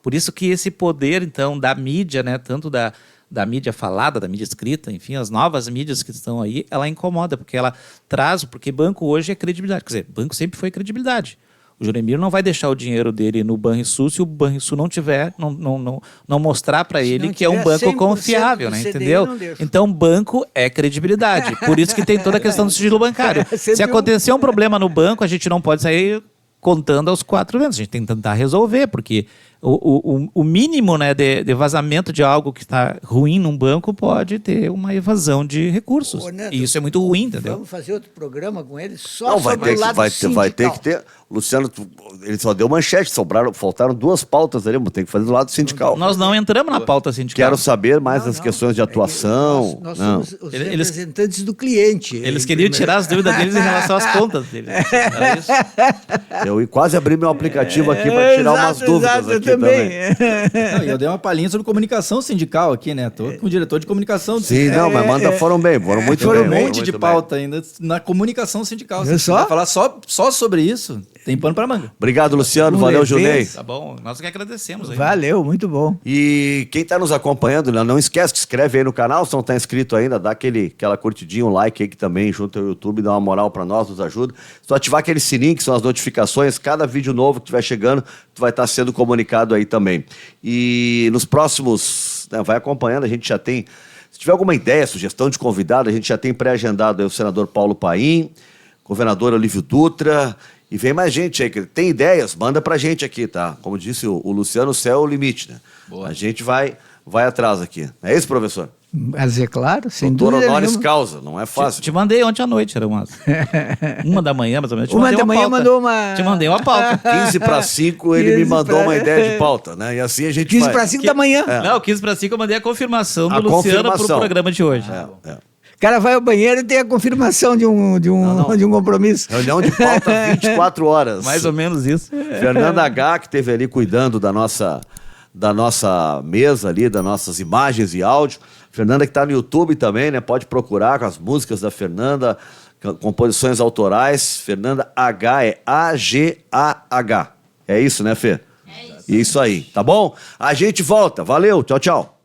Por isso que esse poder, então, da mídia, né, tanto da mídia falada, da mídia escrita, enfim, as novas mídias que estão aí, ela incomoda, porque ela traz, porque banco hoje é credibilidade. Quer dizer, banco sempre foi credibilidade. O Juremir não vai deixar o dinheiro dele no Banrisul se o Banrisul não tiver, não mostrar para ele que é um banco confiável, né? Entendeu? Então, banco é credibilidade. Por isso que tem toda a questão do sigilo bancário. Se acontecer um problema no banco, a gente não pode sair contando aos 4 ventos. A gente tem que tentar resolver, porque o mínimo, né, de vazamento de algo que está ruim num banco pode ter uma evasão de recursos. Nando, e isso é muito ruim, entendeu? Vamos fazer outro programa com ele só Não, sobre o lado vai ter que ter. Luciano, ele só deu manchete, faltaram 2 pautas ali, tem que fazer do lado sindical. Nós não entramos na pauta sindical. Quero saber mais das questões de atuação. Nós somos os representantes do cliente. Eles queriam tirar as dúvidas deles em relação às contas deles. Era isso. Eu quase abri meu aplicativo aqui para tirar umas dúvidas aqui também. Não, e eu dei uma palhinha sobre comunicação sindical aqui, né? Tô com o diretor de comunicação. Sim, mas foram bem, foram muito Foram bem. um monte de pauta ainda na comunicação sindical. Viu Se só? vai falar só sobre isso, tem pano pra manga. Obrigado, Luciano. Valeu, Junei. Tá bom, nós que agradecemos. Aí. Valeu, muito bom. E quem está nos acompanhando, não esquece que inscreve aí no canal, se não está inscrito ainda, dá aquela curtidinha, um like aí que também junto ao YouTube, dá uma moral para nós, nos ajuda. Só ativar aquele sininho, que são as notificações, cada vídeo novo que estiver chegando, tu vai estar sendo comunicado aí também. E nos próximos, né, vai acompanhando, a gente já tem, se tiver alguma ideia, sugestão de convidado, a gente já tem pré-agendado aí o senador Paulo Paim, governador Olívio Dutra, e vem mais gente aí, que tem ideias, manda pra gente aqui, tá? Como disse o Luciano, o céu é o limite, né? Boa. A gente vai atrás aqui. É isso, professor? Mas é claro, sem Doutor dúvida honoris nenhuma. causa, não é fácil. Te mandei ontem à noite, era umas 1h mais ou menos. Uma da manhã mandou uma... Te mandei uma pauta. 15:05 ele me mandou uma ideia de pauta, né? E assim a gente 15:05 da manhã. Não, 15:05 eu mandei a confirmação do A Luciano confirmação. pro programa de hoje. O cara vai ao banheiro e tem a confirmação de um compromisso. Reunião de pauta 24 horas. Mais ou menos isso. Fernanda H, que esteve ali cuidando da nossa mesa ali, das nossas imagens e áudio. Fernanda que está no YouTube também, né? Pode procurar com as músicas da Fernanda, composições autorais. Fernanda H é A-G-A-H. É isso, né, Fê? É isso. Isso aí, tá bom? A gente volta. Valeu, tchau, tchau.